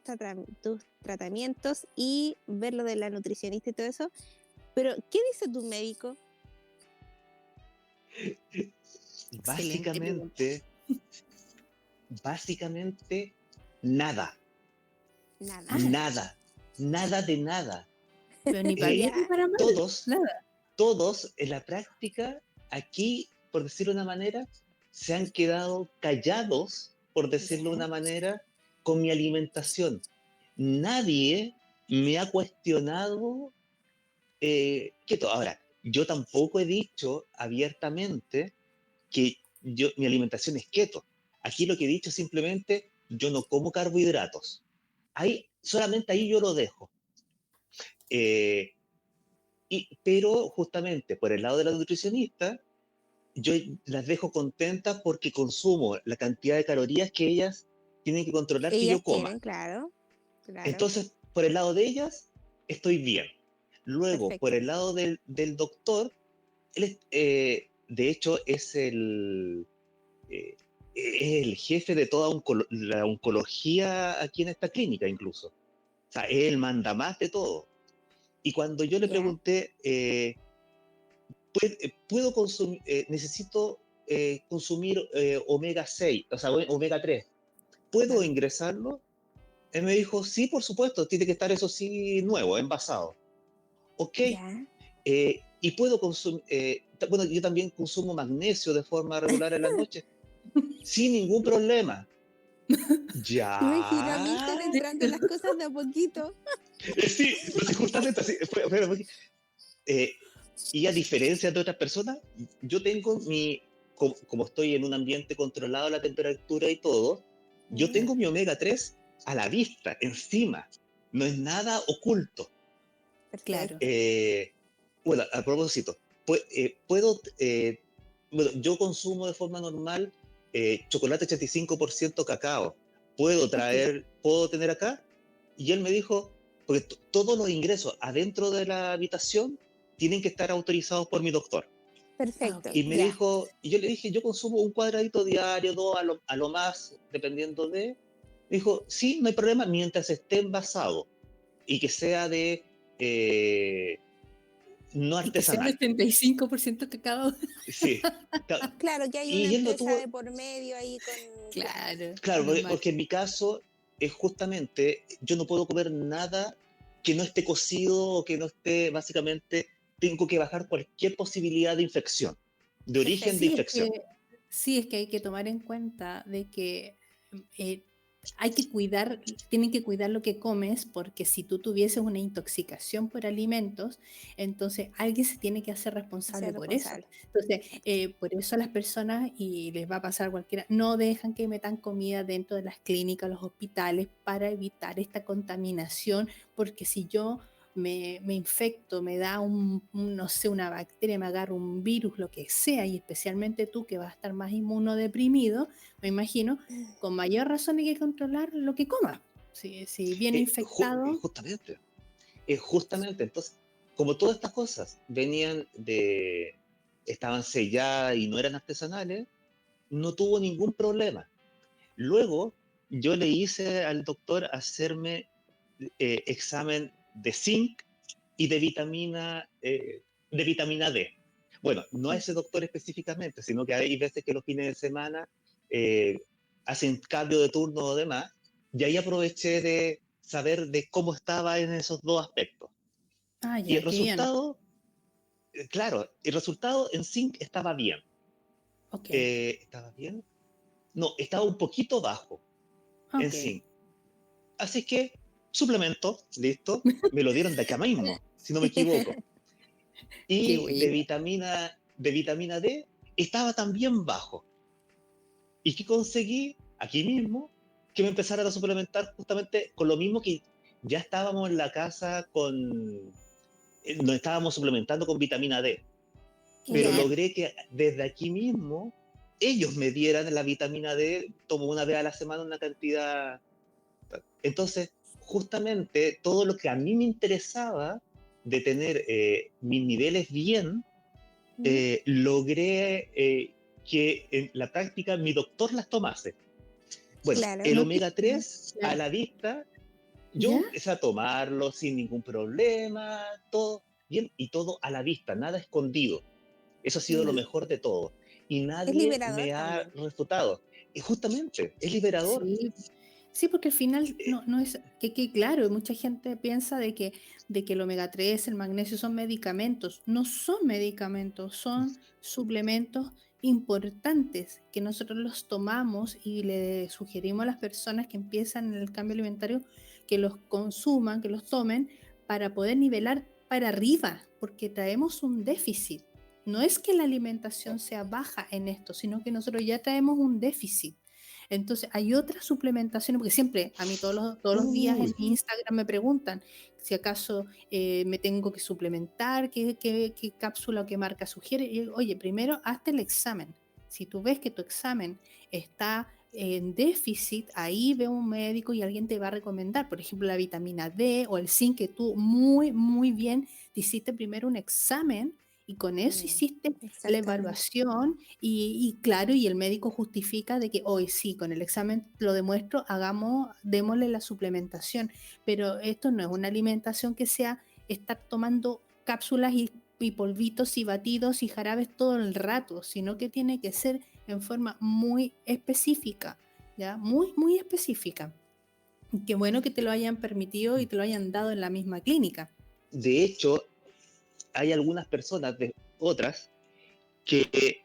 C: tratamientos y ver lo de la nutricionista y todo eso. Pero, ¿qué dice tu médico?
B: Excelente pregunta.
D: Básicamente, básicamente, nada,
C: Nada.
D: nada de nada.
B: Pero ni para bien
C: Ya.
B: ni para mal.
D: Todos
B: Nada.
D: todos en la práctica, aquí, por decirlo de una manera, se han quedado callados, por decirlo de
B: Ya.
D: una manera, con mi alimentación. Nadie me ha cuestionado keto. Ahora, yo tampoco he dicho abiertamente que mi alimentación es keto. Aquí lo que he dicho es simplemente, yo no como carbohidratos. Solamente ahí yo lo dejo. Eh, pero justamente por el lado de la nutricionista, yo las dejo contentas porque consumo la cantidad de calorías que ellas tienen que controlar que
C: Ellas
D: yo coma.
C: quieren, claro, claro,
D: Entonces, por el lado de ellas, estoy bien. Luego, por
C: perfecto.
D: el lado del doctor, de hecho es el jefe de toda la oncología aquí en esta clínica incluso. O sea, es el mandamás de todo. Y cuando yo le
C: Ya,
D: pregunté, ¿puedo consumir, necesito consumir omega 6, o sea, omega 3. ¿Puedo
C: Claro.
D: ingresarlo? Él me dijo, sí, por supuesto, tiene que estar eso sí nuevo, envasado. Ok,
C: Ya.
D: y puedo consumir, bueno, yo también consumo magnesio de forma regular en la noche, sin ningún problema.
C: Me imagino a mi hija
D: Ya.
C: entrando en las cosas de a poquito.
D: Sí, pues, justamente así. Eh, y a diferencia de otras personas, yo tengo como estoy en un ambiente controlado, la temperatura y todo, yo
C: Mm,
D: tengo mi omega 3 a la vista, encima. No es nada oculto.
B: Claro.
C: perfecto.
D: Bueno, a propósito, bueno, yo consumo de forma normal chocolate 85% cacao.
C: Ok.
D: ¿Puedo tener acá? Y él me dijo, porque todos los ingresos adentro de la habitación tienen que estar autorizados por mi doctor.
B: Ah, ok.
C: Perfecto.
D: Y me
C: Ya.
D: dijo, y yo le dije, yo consumo un cuadradito diario, dos a lo más, dependiendo de. Me dijo, sí, no hay problema, mientras esté envasado y que sea de eh, no
B: Y que sea el
D: artesanal.
B: 85% cacao.
D: Sí.
C: Claro que hay una
D: Y él no
C: empresa
D: tuvo,
C: de por medio ahí con. Claro.
B: Claro,
D: claro,
B: una
D: porque
B: marca.
D: en mi caso es justamente, yo no puedo comer nada que no esté cocido o que no esté, básicamente, tengo que bajar cualquier posibilidad de infección, de origen de
C: Perfecto.
B: Sí,
D: infección.
B: sí, es que hay que tomar en cuenta de que eh, hay que cuidar, tienen que cuidar lo que comes, porque si tú tuvieses una intoxicación por alimentos, entonces alguien se tiene que hacer responsable
C: Ser
B: por eso.
C: responsable.
B: Entonces, por eso las personas, y les va a pasar a cualquiera, no dejan que metan comida dentro de las clínicas, los hospitales, para evitar esta contaminación, porque si yo me infecto, me da no sé, una bacteria, me agarra un virus, lo que sea, y especialmente tú que vas a estar más inmunodeprimido, me imagino, con mayor razón hay que controlar lo que comas. Si viene infectado,
D: Justamente, justamente, entonces, como todas estas cosas estaban selladas y no eran artesanales, no tuvo ningún problema. Luego, yo le hice al doctor hacerme examen de zinc y de vitamina D. Bueno, no a ese doctor específicamente, sino que hay veces que los fines de semana eh, hacen cambio de turno o demás, y ahí aproveché de saber de cómo estaba en esos dos aspectos. Y el
B: ya, qué bien.
D: resultado, claro, el resultado en zinc estaba bien.
B: Ok,
D: ¿Estaba bien? No, estaba un poquito bajo en
B: ok.
D: zinc. Así que, suplemento, listo, me lo dieron de acá mismo, si no me equivoco.
B: Qué
D: Y
B: bueno.
D: de vitamina D estaba también bajo. ¿Y qué conseguí? Aquí mismo, que me empezaran a suplementar justamente con lo mismo que ya estábamos en la casa nos estábamos suplementando con vitamina D. Pero
C: Ya.
B: Ya.
D: logré que desde aquí mismo ellos me dieran la vitamina D, tomo una vez a la semana una cantidad. Entonces, justamente todo lo que a mí me interesaba de tener mis niveles bien,
C: Mm,
D: logré que en la práctica mi doctor las tomase. Bueno,
C: claro.
D: el
B: No te-
D: omega 3 a
B: claro.
D: la vista, yo
B: ¿Ya?
D: empecé a tomarlo sin ningún problema, todo bien y todo a la vista, nada escondido. Eso ha sido lo
C: Mm.
D: mejor de todo. Y
C: Es
D: nadie
C: liberador
D: me ha
C: también.
D: refutado. Y justamente, es liberador.
B: Sí, sí, porque al final
D: Eh,
B: no es que claro, mucha gente piensa de que el omega 3, el magnesio son medicamentos. No son medicamentos, son suplementos importantes que nosotros los tomamos y le sugerimos a las personas que empiezan en el cambio alimentario que los consuman, que los tomen para poder nivelar para arriba, porque traemos un déficit. No es que la alimentación sea baja en esto, sino que nosotros ya traemos un déficit. Entonces, hay otras suplementaciones, porque siempre a mí todos los días en
D: uy,
B: mi Instagram me preguntan si acaso me tengo que suplementar, qué cápsula o qué marca sugiere. Y yo, oye, primero hazte el examen. Si tú ves que tu examen está en déficit, ahí ve un médico y alguien te va a recomendar, por ejemplo, la vitamina D o el zinc, que tú muy, muy bien te hiciste primero un examen y con eso
C: Mm,
B: hiciste la
C: exactamente.
B: evaluación y claro, y el médico justifica de que hoy sí, con el examen lo demuestro, démosle la suplementación, pero esto no es una alimentación que sea estar tomando cápsulas y y polvitos y batidos y jarabes todo el rato, sino que tiene que ser en forma muy específica, ¿ya? Muy, muy específica. Qué bueno que te lo hayan permitido y te lo hayan dado en la misma clínica.
D: De hecho, hay algunas personas, otras, que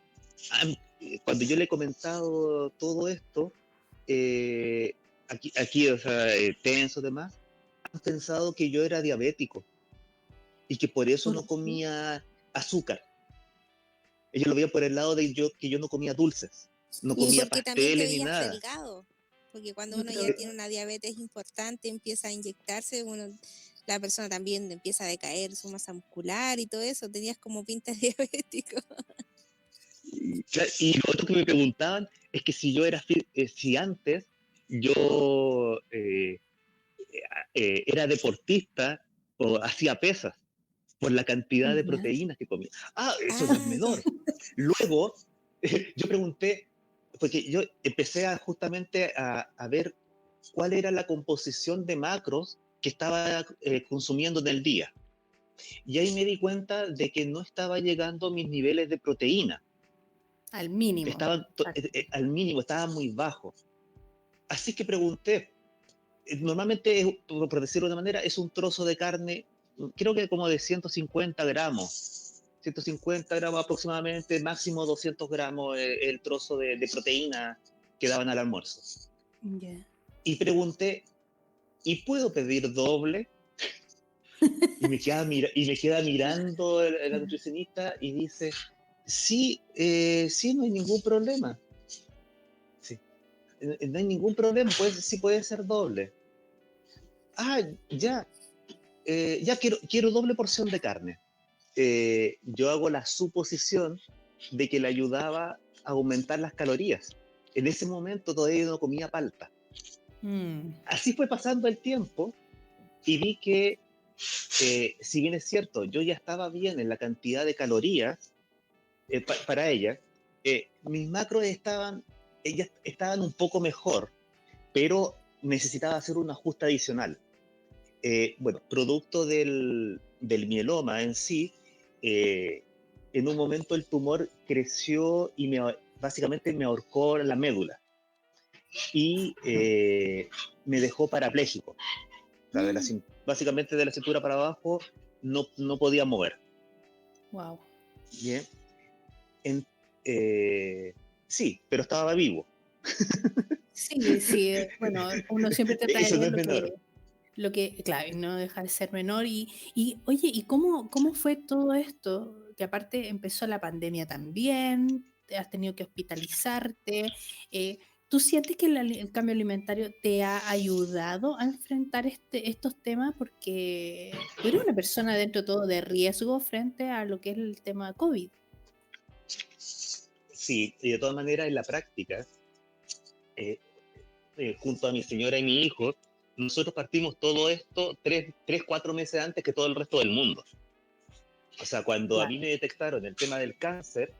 D: cuando yo le he comentado todo esto, aquí, o sea, tenso demás, han pensado que yo era diabético y que por eso
B: ¿Por
D: no
B: qué?
D: comía azúcar. Ellos lo veían por el lado de que yo no comía dulces, no
C: Y
D: comía
C: porque también te
D: pasteles ni
C: veías
D: nada.
C: delgado, porque cuando
B: Yo
C: uno
B: creo
C: ya
B: que
C: tiene una diabetes importante, empieza a inyectarse, la persona también empieza a decaer su masa muscular y todo eso, tenías como pinta de diabético.
D: Y lo otro que me preguntaban es que si yo era, si antes yo era deportista o hacía pesas por la cantidad de
B: ya.
D: proteínas que comía. Ah, eso no es
C: Ah, ya.
D: menor. Luego, yo pregunté, porque yo empecé justamente a ver cuál era la composición de macros que estaba consumiendo en el día. Y ahí me di cuenta de que no estaba llegando a mis niveles de proteína.
B: Al mínimo.
D: Estaban al mínimo, estaban muy bajos. Así que pregunté, normalmente, por decirlo de una manera, es un trozo de carne, creo que como de 150 gramos. 150 gramos aproximadamente, máximo 200 gramos el trozo de proteína que daban al almuerzo.
B: Ya.
D: Y pregunté, ¿y puedo pedir doble? Y me queda mirando la nutricionista y dice, sí, sí, no hay ningún problema. Sí, no hay ningún problema, sí puede ser doble. Ah, ya, ya quiero doble porción de carne. Yo hago la suposición de que le ayudaba a aumentar las calorías. En ese momento todavía no comía palta.
B: Mm.
D: Así fue pasando el tiempo y vi que, si bien es cierto, yo ya estaba bien en la cantidad de calorías para ella, mis macros ellas estaban un poco mejor, pero necesitaba hacer un ajuste adicional. Bueno, producto del mieloma en sí, en un momento el tumor creció y básicamente me ahorcó la médula y me dejó parapléjico. O sea, básicamente de la cintura para abajo no podía mover.
B: Wow.
D: Bien. En, sí, pero estaba vivo.
B: Sí, sí, bueno, uno siempre trata de
D: Eso no
B: ver
D: es menor.
B: claro, y no dejar de ser menor. Oye, ¿y cómo fue todo esto? Que aparte empezó la pandemia también, te has tenido que hospitalizarte. ¿Tú sientes que el cambio alimentario te ha ayudado a enfrentar estos temas? Porque tú eres una persona dentro de todo de riesgo frente a lo que es el tema COVID.
D: Sí, y de todas maneras en la práctica, eh, junto a mi señora y mi hijo, nosotros partimos todo esto 4 meses antes que todo el resto del mundo. O sea, cuando a mí
B: Claro.
D: me detectaron el tema del cáncer,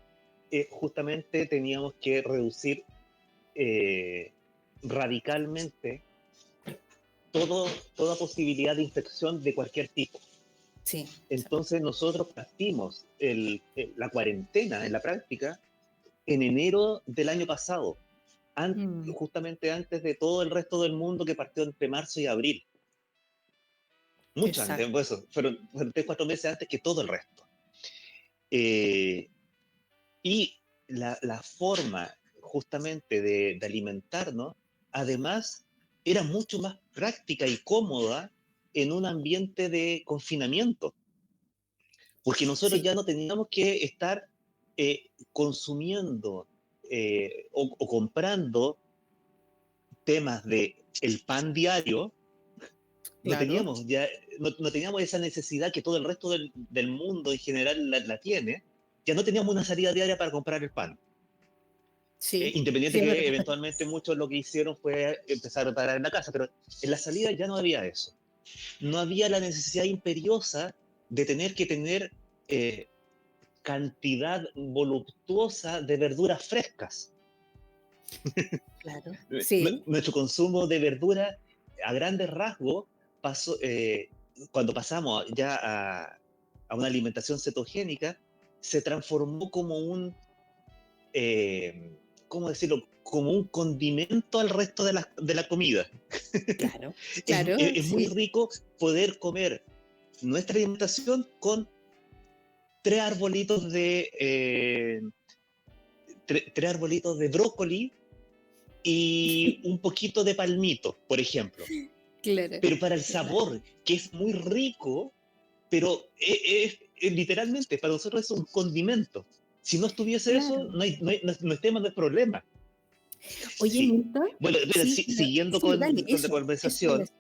D: justamente teníamos que reducir radicalmente toda posibilidad de infección de cualquier tipo.
B: Sí.
D: Entonces nosotros partimos la cuarentena en la práctica en enero del año pasado,
B: Mm,
D: justamente antes de todo el resto del mundo que partió entre marzo y abril. Mucho antes,
B: exacto.
D: por eso, fueron 3, 4 meses antes que todo el resto. Eh, y la forma justamente de alimentarnos, además, era mucho más práctica y cómoda en un ambiente de confinamiento, porque nosotros
B: Sí,
D: ya no teníamos que estar consumiendo o comprando temas de el pan diario. No
B: claro.
D: teníamos ya no teníamos esa necesidad que todo el resto del mundo en general la tiene. Ya no teníamos una salida diaria para comprar el pan.
B: Sí, sí,
D: Independiente
B: es
D: que
B: verdad.
D: eventualmente muchos lo que hicieron fue empezar a parar en la casa, pero en la salida ya no había eso. No había la necesidad imperiosa de tener que tener eh, cantidad voluptuosa de verduras frescas.
B: Claro, sí,
D: Nuestro consumo de verdura a grandes rasgos pasó, cuando pasamos ya a una alimentación cetogénica, se transformó como ¿cómo decirlo? Como un condimento al resto de la comida.
B: Claro,
D: Es,
B: claro,
D: es muy
B: sí.
D: rico poder comer nuestra alimentación con 3 arbolitos tres arbolitos de brócoli y un poquito de palmito, por ejemplo.
B: Claro,
D: Pero para el
B: claro.
D: sabor, que es muy rico, pero literalmente para nosotros es un condimento. Si no estuviese eso,
B: Claro.
D: no hay tema de problema.
B: Oye,
D: Sí.
B: Milton,
D: Bueno,
B: sí,
D: siguiendo
B: sí, dale,
D: con la
B: eso te iba a
D: conversación,
B: decir.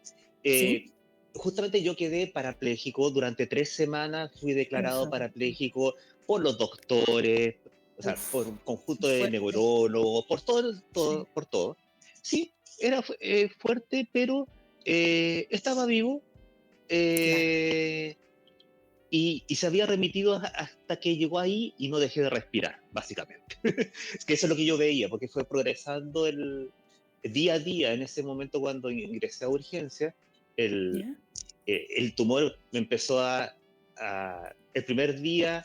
D: eh,
B: Sí,
D: justamente yo quedé parapléjico durante 3 semanas, fui declarado
B: eso.
D: parapléjico por los doctores, o sea, por
B: Uf,
D: un conjunto de
B: fuerte.
D: neurólogos, por
B: Sí,
D: por todo. Sí, era fuerte, pero estaba vivo,
B: claro.
D: eh, y se había remitido hasta que llegó ahí y no dejé de respirar, básicamente. Es que eso es lo que yo veía, porque fue progresando el día a día en ese momento cuando ingresé a urgencia. El,
B: ¿Ya?
D: el tumor me empezó el primer día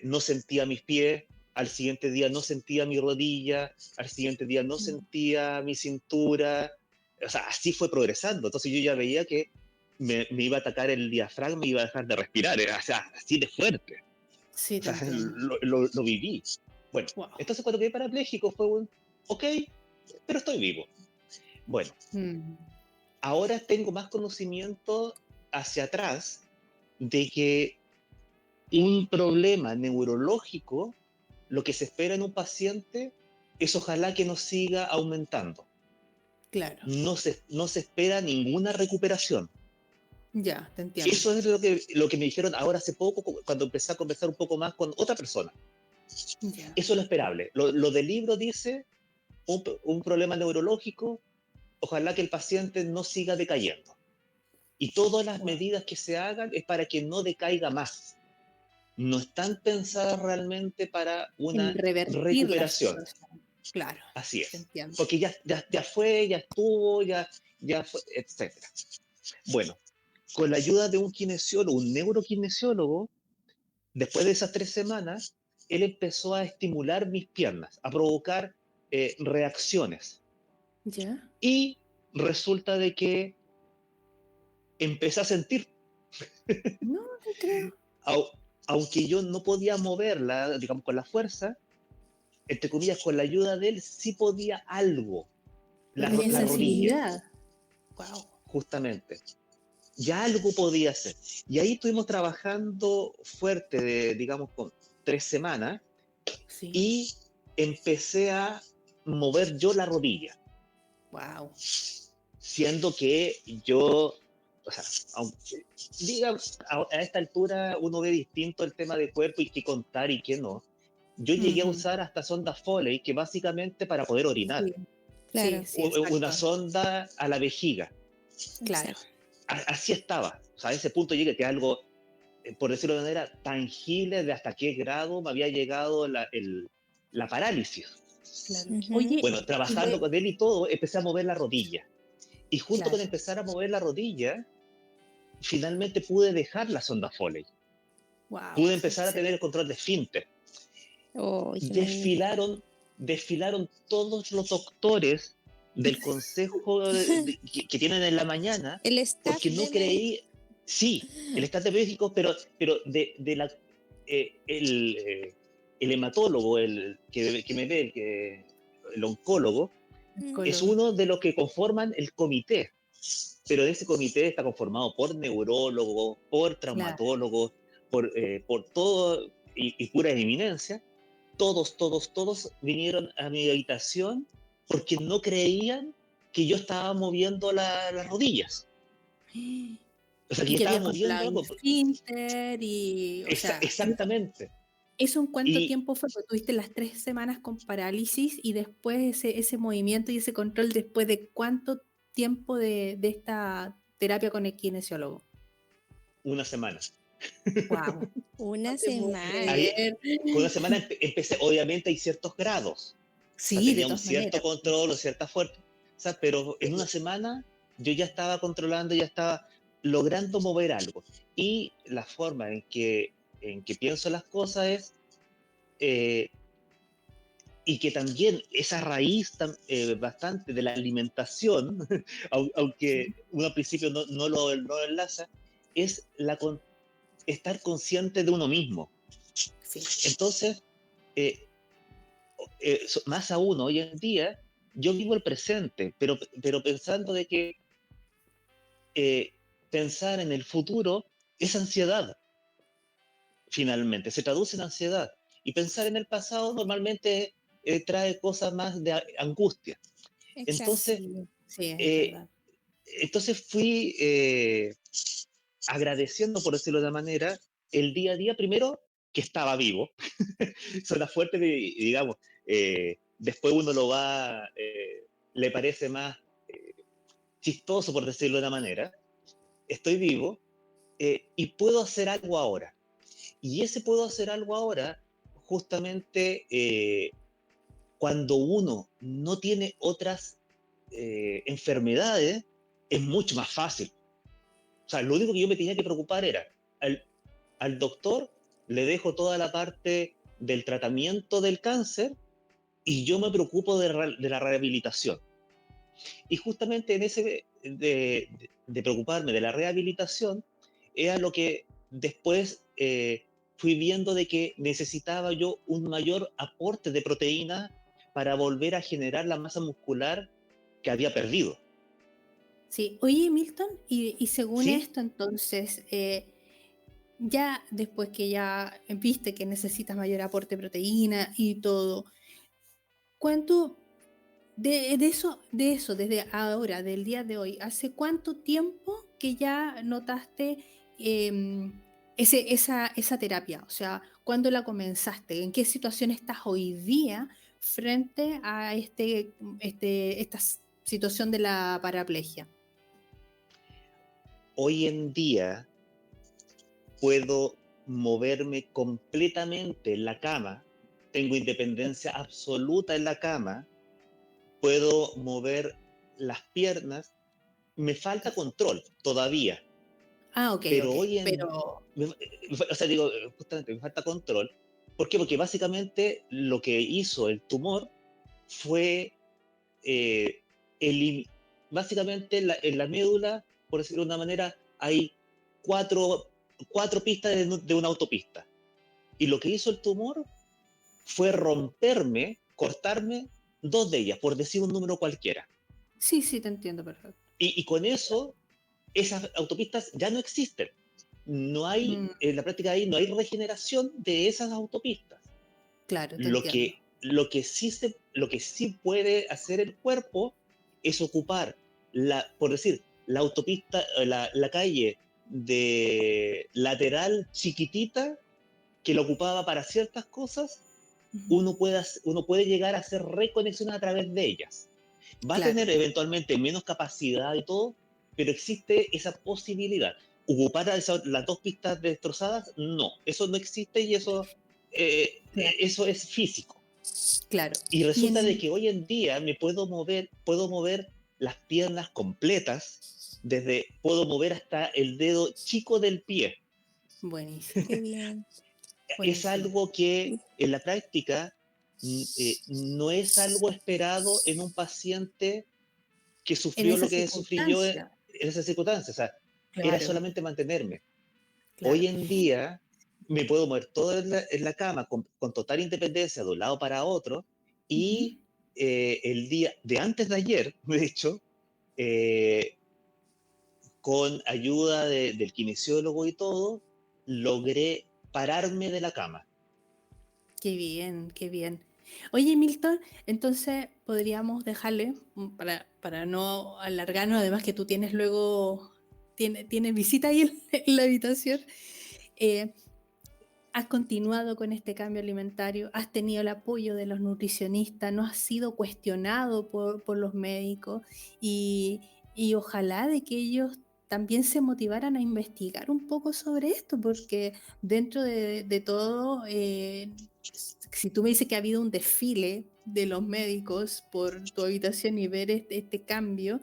D: no sentía mis pies, al siguiente día no sentía mi rodilla, al siguiente día no
B: Mm.
D: sentía mi cintura, o sea, así fue progresando. Entonces yo ya veía que me iba a atacar el diafragma y iba a dejar de respirar, o sea, así de fuerte.
B: Sí,
D: O
B: te
D: sea,
B: entiendo.
D: lo viví. Bueno,
B: Wow.
D: entonces cuando quedé parapléjico fue ok, pero estoy vivo. Bueno,
B: Mm.
D: ahora tengo más conocimiento hacia atrás de que un problema neurológico, lo que se espera en un paciente es ojalá que no siga aumentando.
B: Claro.
D: No se espera ninguna recuperación.
B: Ya, te entiendo.
D: Eso es lo que me dijeron ahora hace poco, cuando empecé a conversar un poco más con otra persona.
B: Ya.
D: Eso es lo esperable. Lo del libro dice un problema neurológico, ojalá que el paciente no siga decayendo. Y todas las
B: Wow.
D: medidas que se hagan es para que no decaiga más. No están pensadas realmente para
B: En
D: una
B: revertir la
D: recuperación.
B: situación. Claro,
D: Así
B: te
D: es.
B: entiendo.
D: Porque ya fue, ya estuvo, ya fue, etc. Bueno, con la ayuda de un kinesiólogo, un neurokinesiólogo, después de esas 3 semanas, él empezó a estimular mis piernas, a provocar reacciones.
B: ¿Ya?
D: Y resulta de que empecé a sentir,
B: No te creo.
D: au- aunque yo no podía moverla, digamos, con la fuerza, entre comillas, con la ayuda de él, sí podía algo,
B: Pero tenía
D: la rodilla,
B: sensibilidad. Wow.
D: justamente. Ya algo podía hacer. Y ahí estuvimos trabajando fuerte, digamos, con 3 semanas,
B: Sí.
D: y empecé a mover yo la rodilla,
B: Wow.
D: siendo que yo, o sea, digamos, a esta altura uno ve distinto el tema de cuerpo y qué contar y qué no. Yo llegué a
B: Ujú.
D: usar hasta sonda Foley, que básicamente para poder orinar,
B: Sí, sí,
C: Claro,
B: sí,
D: una
B: exacto.
D: sonda a la vejiga.
B: Claro.
C: exacto.
D: Así estaba. O sea, a ese punto llegué, que algo, por decirlo de manera tangible, de hasta qué grado me había llegado la parálisis.
B: Claro.
C: Ujú.
B: Oye,
D: Bueno,
B: y
D: trabajando con él y todo, empecé a mover la rodilla. Y junto con
B: claro.
D: empezar a mover la rodilla, finalmente pude dejar la sonda Foley.
B: Wow.
D: Pude empezar a tener el control de esfínter.
C: Oh, qué maravilla.
D: Desfilaron todos los doctores del consejo que tienen en la mañana,
C: El staff
D: porque no
C: de médico.
D: creí, sí, el staff de médicos, pero el hematólogo, que me ve, el oncólogo,
C: Mm.
D: es
B: Oncólogo.
D: uno de los que conforman el comité. Pero ese comité está conformado por neurólogos, por
B: Claro.
D: traumatólogos, por todo y pura eminencia. Todos vinieron a mi habitación porque no creían que yo estaba moviendo las rodillas. O sea, que
B: Y
D: yo
B: que
D: estaba
B: había
D: moviendo
B: controlado el
D: algo.
B: esfínter y, o sea,
D: Exactamente.
B: ¿eso en cuánto
D: Y
B: tiempo fue? Porque tuviste las 3 semanas con parálisis y después ese movimiento y ese control, después de cuánto tiempo de esta terapia con el kinesiólogo.
D: 1 semana.
B: Wow, no
C: Una
B: te puedo
C: semana.
D: Ahí,
B: creer.
D: con 1 semana empecé, obviamente hay ciertos grados. O sea,
B: Sí, de
D: tenía un
B: todas
D: cierto
B: maneras.
D: control, cierta fuerza, o pero en
B: Sí.
D: 1 semana yo ya estaba controlando, ya estaba logrando mover algo. y la forma en que pienso las cosas es, eh, y que también esa raíz bastante de la alimentación, aunque
B: Sí,
D: uno al principio no lo enlaza, es estar consciente de uno mismo.
B: sí,
D: Entonces, eh, más aún hoy en día, yo vivo el presente, pero pensando de que eh, pensar en el futuro es ansiedad, finalmente, se traduce en ansiedad. Y pensar en el pasado normalmente trae cosas más de angustia.
C: Exacto.
D: Entonces,
B: sí, sí, es
D: eh,
B: verdad.
D: entonces fui agradeciendo, por decirlo de una manera, el día a día, primero, que estaba vivo. Suena fuerte, digamos. Después uno le parece más chistoso, por decirlo de una manera. Estoy vivo y puedo hacer algo ahora. Y ese puedo hacer algo ahora, justamente cuando uno no tiene otras enfermedades, es mucho más fácil. O sea, lo único que yo me tenía que preocupar era, al, al doctor le dejo toda la parte del tratamiento del cáncer y yo me preocupo de la rehabilitación. Y justamente en ese de preocuparme de la rehabilitación, era lo que después fui viendo de que necesitaba yo un mayor aporte de proteína para volver a generar la masa muscular que había perdido.
B: Sí, oye Milton, y según
D: ¿Sí?
B: esto entonces, ya después que ya viste que necesitas mayor aporte de proteína y todo, ¿cuánto de eso, desde ahora, del día de hoy, hace cuánto tiempo que ya notaste esa terapia? O sea, ¿cuándo la comenzaste? ¿En qué situación estás hoy día frente a esta situación de la paraplegia?
D: Hoy en día puedo moverme completamente en la cama, tengo independencia absoluta en la cama, puedo mover las piernas, me falta control todavía,
B: Ah, ok,
D: pero
B: ok.
D: hoy en,
B: Pero
D: o sea, digo, justamente me falta control. ¿Por qué? Porque básicamente lo que hizo el tumor fue, eh, elim- básicamente en la médula, por decirlo de una manera, hay cuatro, cuatro pistas de una autopista. Y lo que hizo el tumor fue romperme, cortarme dos de ellas, por decir un número cualquiera.
B: sí, sí, te entiendo perfecto.
D: Y con eso, esas autopistas ya no existen. No hay,
B: Mm,
D: en la práctica ahí, no hay regeneración de esas autopistas.
B: claro, te
D: Lo
B: entiendo.
D: que, lo que sí puede hacer el cuerpo es ocupar, por decir, la autopista, la calle de lateral chiquitita que lo ocupaba para ciertas cosas,
B: Ujú.
D: uno puede llegar a hacer reconexiones a través de ellas. Va a
B: Claro,
D: tener eventualmente menos capacidad y todo, pero existe esa posibilidad. ¿Ocupar las dos pistas destrozadas? No, eso no existe y
B: claro,
D: eso es físico.
B: claro.
D: Y
B: Y
D: resulta de
B: en,
D: que hoy en día puedo mover las piernas completas, puedo mover hasta el dedo chico del pie.
B: buenísimo,
C: Qué bien.
D: Es
B: buenísimo.
D: algo que en la práctica no es algo esperado en un paciente que
B: En
D: sufrió
B: esa
D: lo que sufrí yo
B: circunstancia,
D: en esas circunstancias. O sea, era
B: claro,
D: solamente mantenerme.
B: claro.
D: Hoy en día me puedo mover todo en la cama con total independencia de un lado para otro
B: Ujú.
D: y el día de antes de ayer, de hecho, eh, con ayuda del kinesiólogo y todo, logré pararme de la cama.
B: Qué bien, qué bien. Oye, Milton, entonces podríamos dejarle, para no alargarnos, además que tú tienes luego, tienes visita ahí en la habitación. eh, ¿Has continuado con este cambio alimentario? ¿Has tenido el apoyo de los nutricionistas? ¿No has sido cuestionado por los médicos? Y, y ojalá de que ellos también se motivaran a investigar un poco sobre esto, porque dentro de todo, si tú me dices que ha habido un desfile de los médicos por tu habitación y ver este cambio,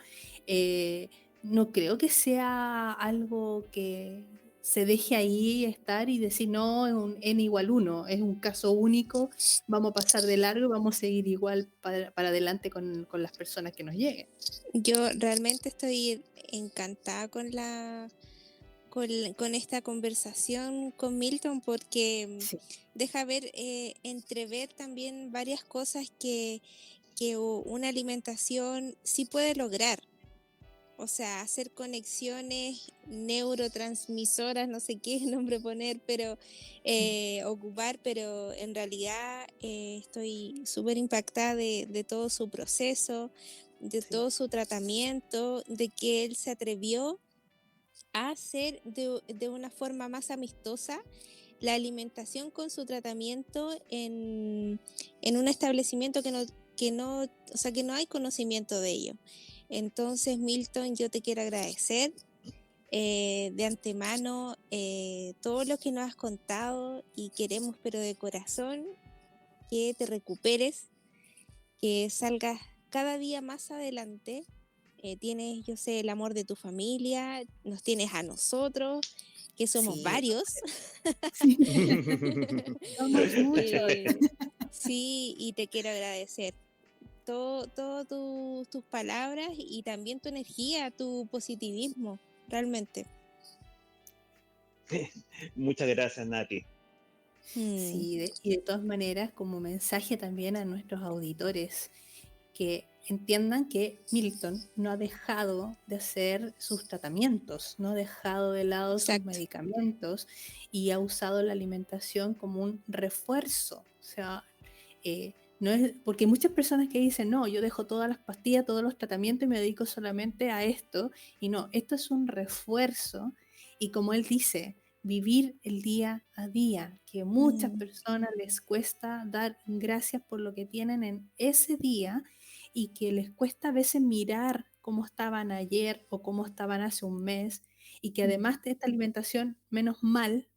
B: no creo que sea algo que se deje ahí estar y decir, no, es un N igual 1, es un caso único, vamos a pasar de largo y vamos a seguir igual para adelante con las personas que nos lleguen.
C: Yo realmente estoy encantada con esta conversación con Milton porque
B: Sí,
C: deja ver, entrever también varias cosas que una alimentación sí puede lograr. O sea, hacer conexiones neurotransmisoras, no sé qué nombre poner, pero ocupar, pero en realidad estoy súper impactada de todo su proceso, de
B: sí,
C: todo su tratamiento, de que él se atrevió a hacer de una forma más amistosa la alimentación con su tratamiento en un establecimiento o sea, que no hay conocimiento de ello. Entonces, Milton, yo te quiero agradecer de antemano todo lo que nos has contado y queremos, pero de corazón, que te recuperes, que salgas cada día más adelante. Tienes, yo sé, el amor de tu familia, nos tienes a nosotros, que somos
B: sí,
C: varios.
B: sí. Somos muchos.
C: Sí, y te quiero agradecer todo tus palabras y también tu energía, tu positivismo, realmente.
D: Muchas gracias, Nati.
B: Sí, y de todas maneras, como mensaje también a nuestros auditores, que entiendan que Milton no ha dejado de hacer sus tratamientos, no ha dejado de lado sus
C: Exacto.
B: medicamentos y ha usado la alimentación como un refuerzo. O sea, no es porque muchas personas que dicen, no, yo dejo todas las pastillas, todos los tratamientos y me dedico solamente a esto, y no, esto es un refuerzo y como él dice, vivir el día a día, que muchas personas les cuesta dar gracias por lo que tienen en ese día y que les cuesta a veces mirar cómo estaban ayer o cómo estaban hace un mes y que además de esta alimentación, menos mal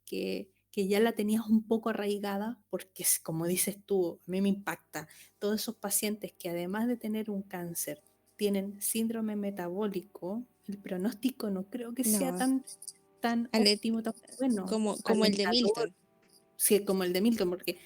B: que ya la tenías un poco arraigada, porque como dices tú, a mí me impacta, todos esos pacientes que además de tener un cáncer, tienen síndrome metabólico, el pronóstico no creo que sea
C: No,
B: tan
C: ale-
B: óptimo, tan bueno,
C: como el de
B: alentador,
C: Milton.
B: sí, como el de Milton, porque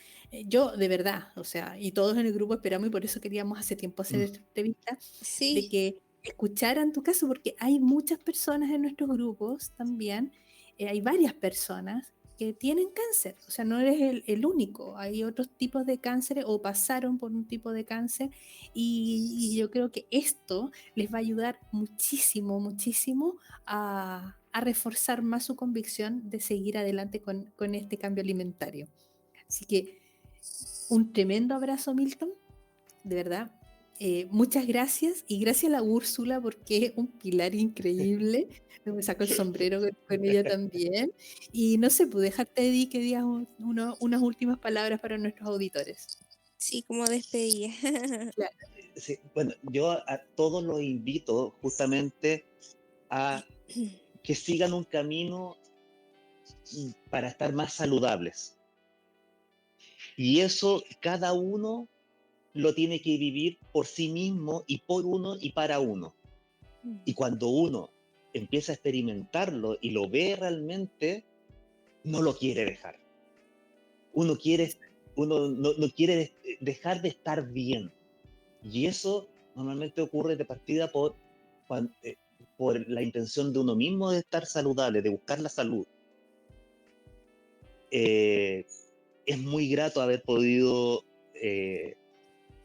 B: yo de verdad, o sea, y todos en el grupo esperamos y por eso queríamos hace tiempo hacer esta entrevista, de
C: Sí,
B: que escucharan tu caso, porque hay muchas personas en nuestros grupos también, hay varias personas que tienen cáncer, o sea, no eres el único, hay otros tipos de cáncer o pasaron por un tipo de cáncer y yo creo que esto les va a ayudar muchísimo, muchísimo a reforzar más su convicción de seguir adelante con este cambio alimentario. Así que un tremendo abrazo, Milton, de verdad. Muchas gracias y gracias a la Úrsula porque es un pilar increíble. Me saco el sombrero con ella también. Y no sé, pues dejarte de que digas unas últimas palabras para nuestros auditores.
C: sí, como despedida.
B: Claro.
D: Sí, bueno, yo a todos los invito justamente a que sigan un camino para estar más saludables. Y eso cada uno lo tiene que vivir por sí mismo y por uno y para uno. Y cuando uno empieza a experimentarlo y lo ve realmente, no lo quiere dejar. Uno no quiere dejar de estar bien. Y eso normalmente ocurre de partida por la intención de uno mismo de estar saludable, de buscar la salud. Es muy grato haber podido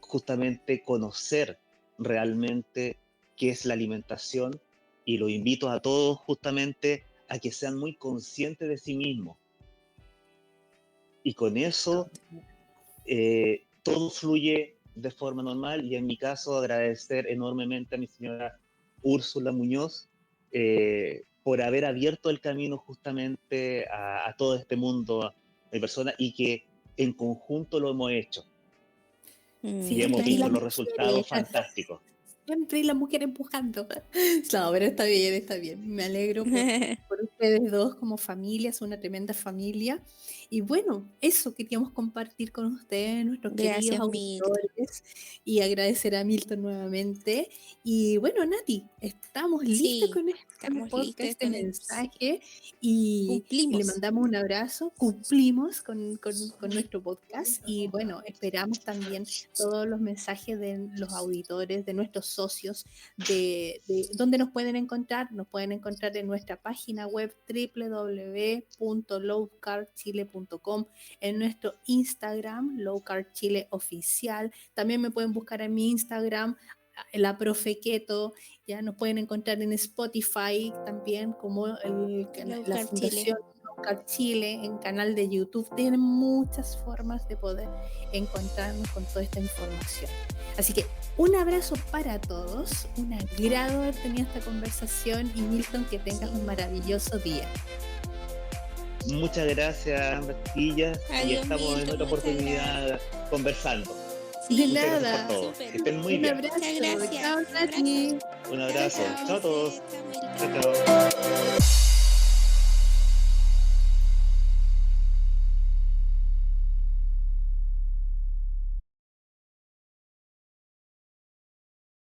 D: justamente conocer realmente qué es la alimentación y los invito a todos justamente a que sean muy conscientes de sí mismos. Y con eso todo fluye de forma normal y en mi caso agradecer enormemente a mi señora Úrsula Muñoz por haber abierto el camino justamente a todo este mundo de personas y que en conjunto lo hemos hecho y hemos
B: Siempre hay
D: visto
B: las
D: los resultados
B: mujeres,
D: fantásticos.
B: siempre hay la mujer empujando. No, pero está bien, está bien. Me alegro por ustedes dos como familia, son una tremenda familia. Y bueno, eso queríamos compartir con ustedes, nuestros queridos
C: Gracias, Milton.
B: auditores, y agradecer a Milton nuevamente. Y bueno, Nati, estamos listos
C: Sí,
B: con este
C: estamos
B: podcast,
C: listos
B: este
C: con el-
B: mensaje, y le
C: Cumplimos.
B: mandamos un abrazo, cumplimos con nuestro podcast, y bueno, esperamos también todos los mensajes de los auditores, de nuestros socios, de dónde nos pueden encontrar. Nos pueden encontrar en nuestra página web www.lowcarchile.com, en nuestro Instagram, Lowcarchile Oficial. También me pueden buscar en mi Instagram, la Profe Keto. Ya nos pueden encontrar en Spotify también, como la
C: Low Carb
B: Fundación Low Carb Chile, en canal de YouTube. Tienen muchas formas de poder encontrarnos con toda esta información. Así que un abrazo para todos, un agrado haber tenido esta conversación, y Milton, que tengas un maravilloso día.
D: Muchas gracias, chiquillas, y
C: Adiós,
D: estamos en
C: Milton,
D: otra
C: muchas
D: oportunidad conversando.
B: De
C: Sí,
D: Muchas gracias
B: nada.
D: por todo.
C: súper.
D: Que estén muy
B: Un
D: bien.
B: abrazo.
C: Muchas gracias.
B: Chao,
C: Un abrazo.
B: Nati.
D: Un abrazo.
C: Chao,
D: Chao a todos.
C: Milton.
D: Chao, chao.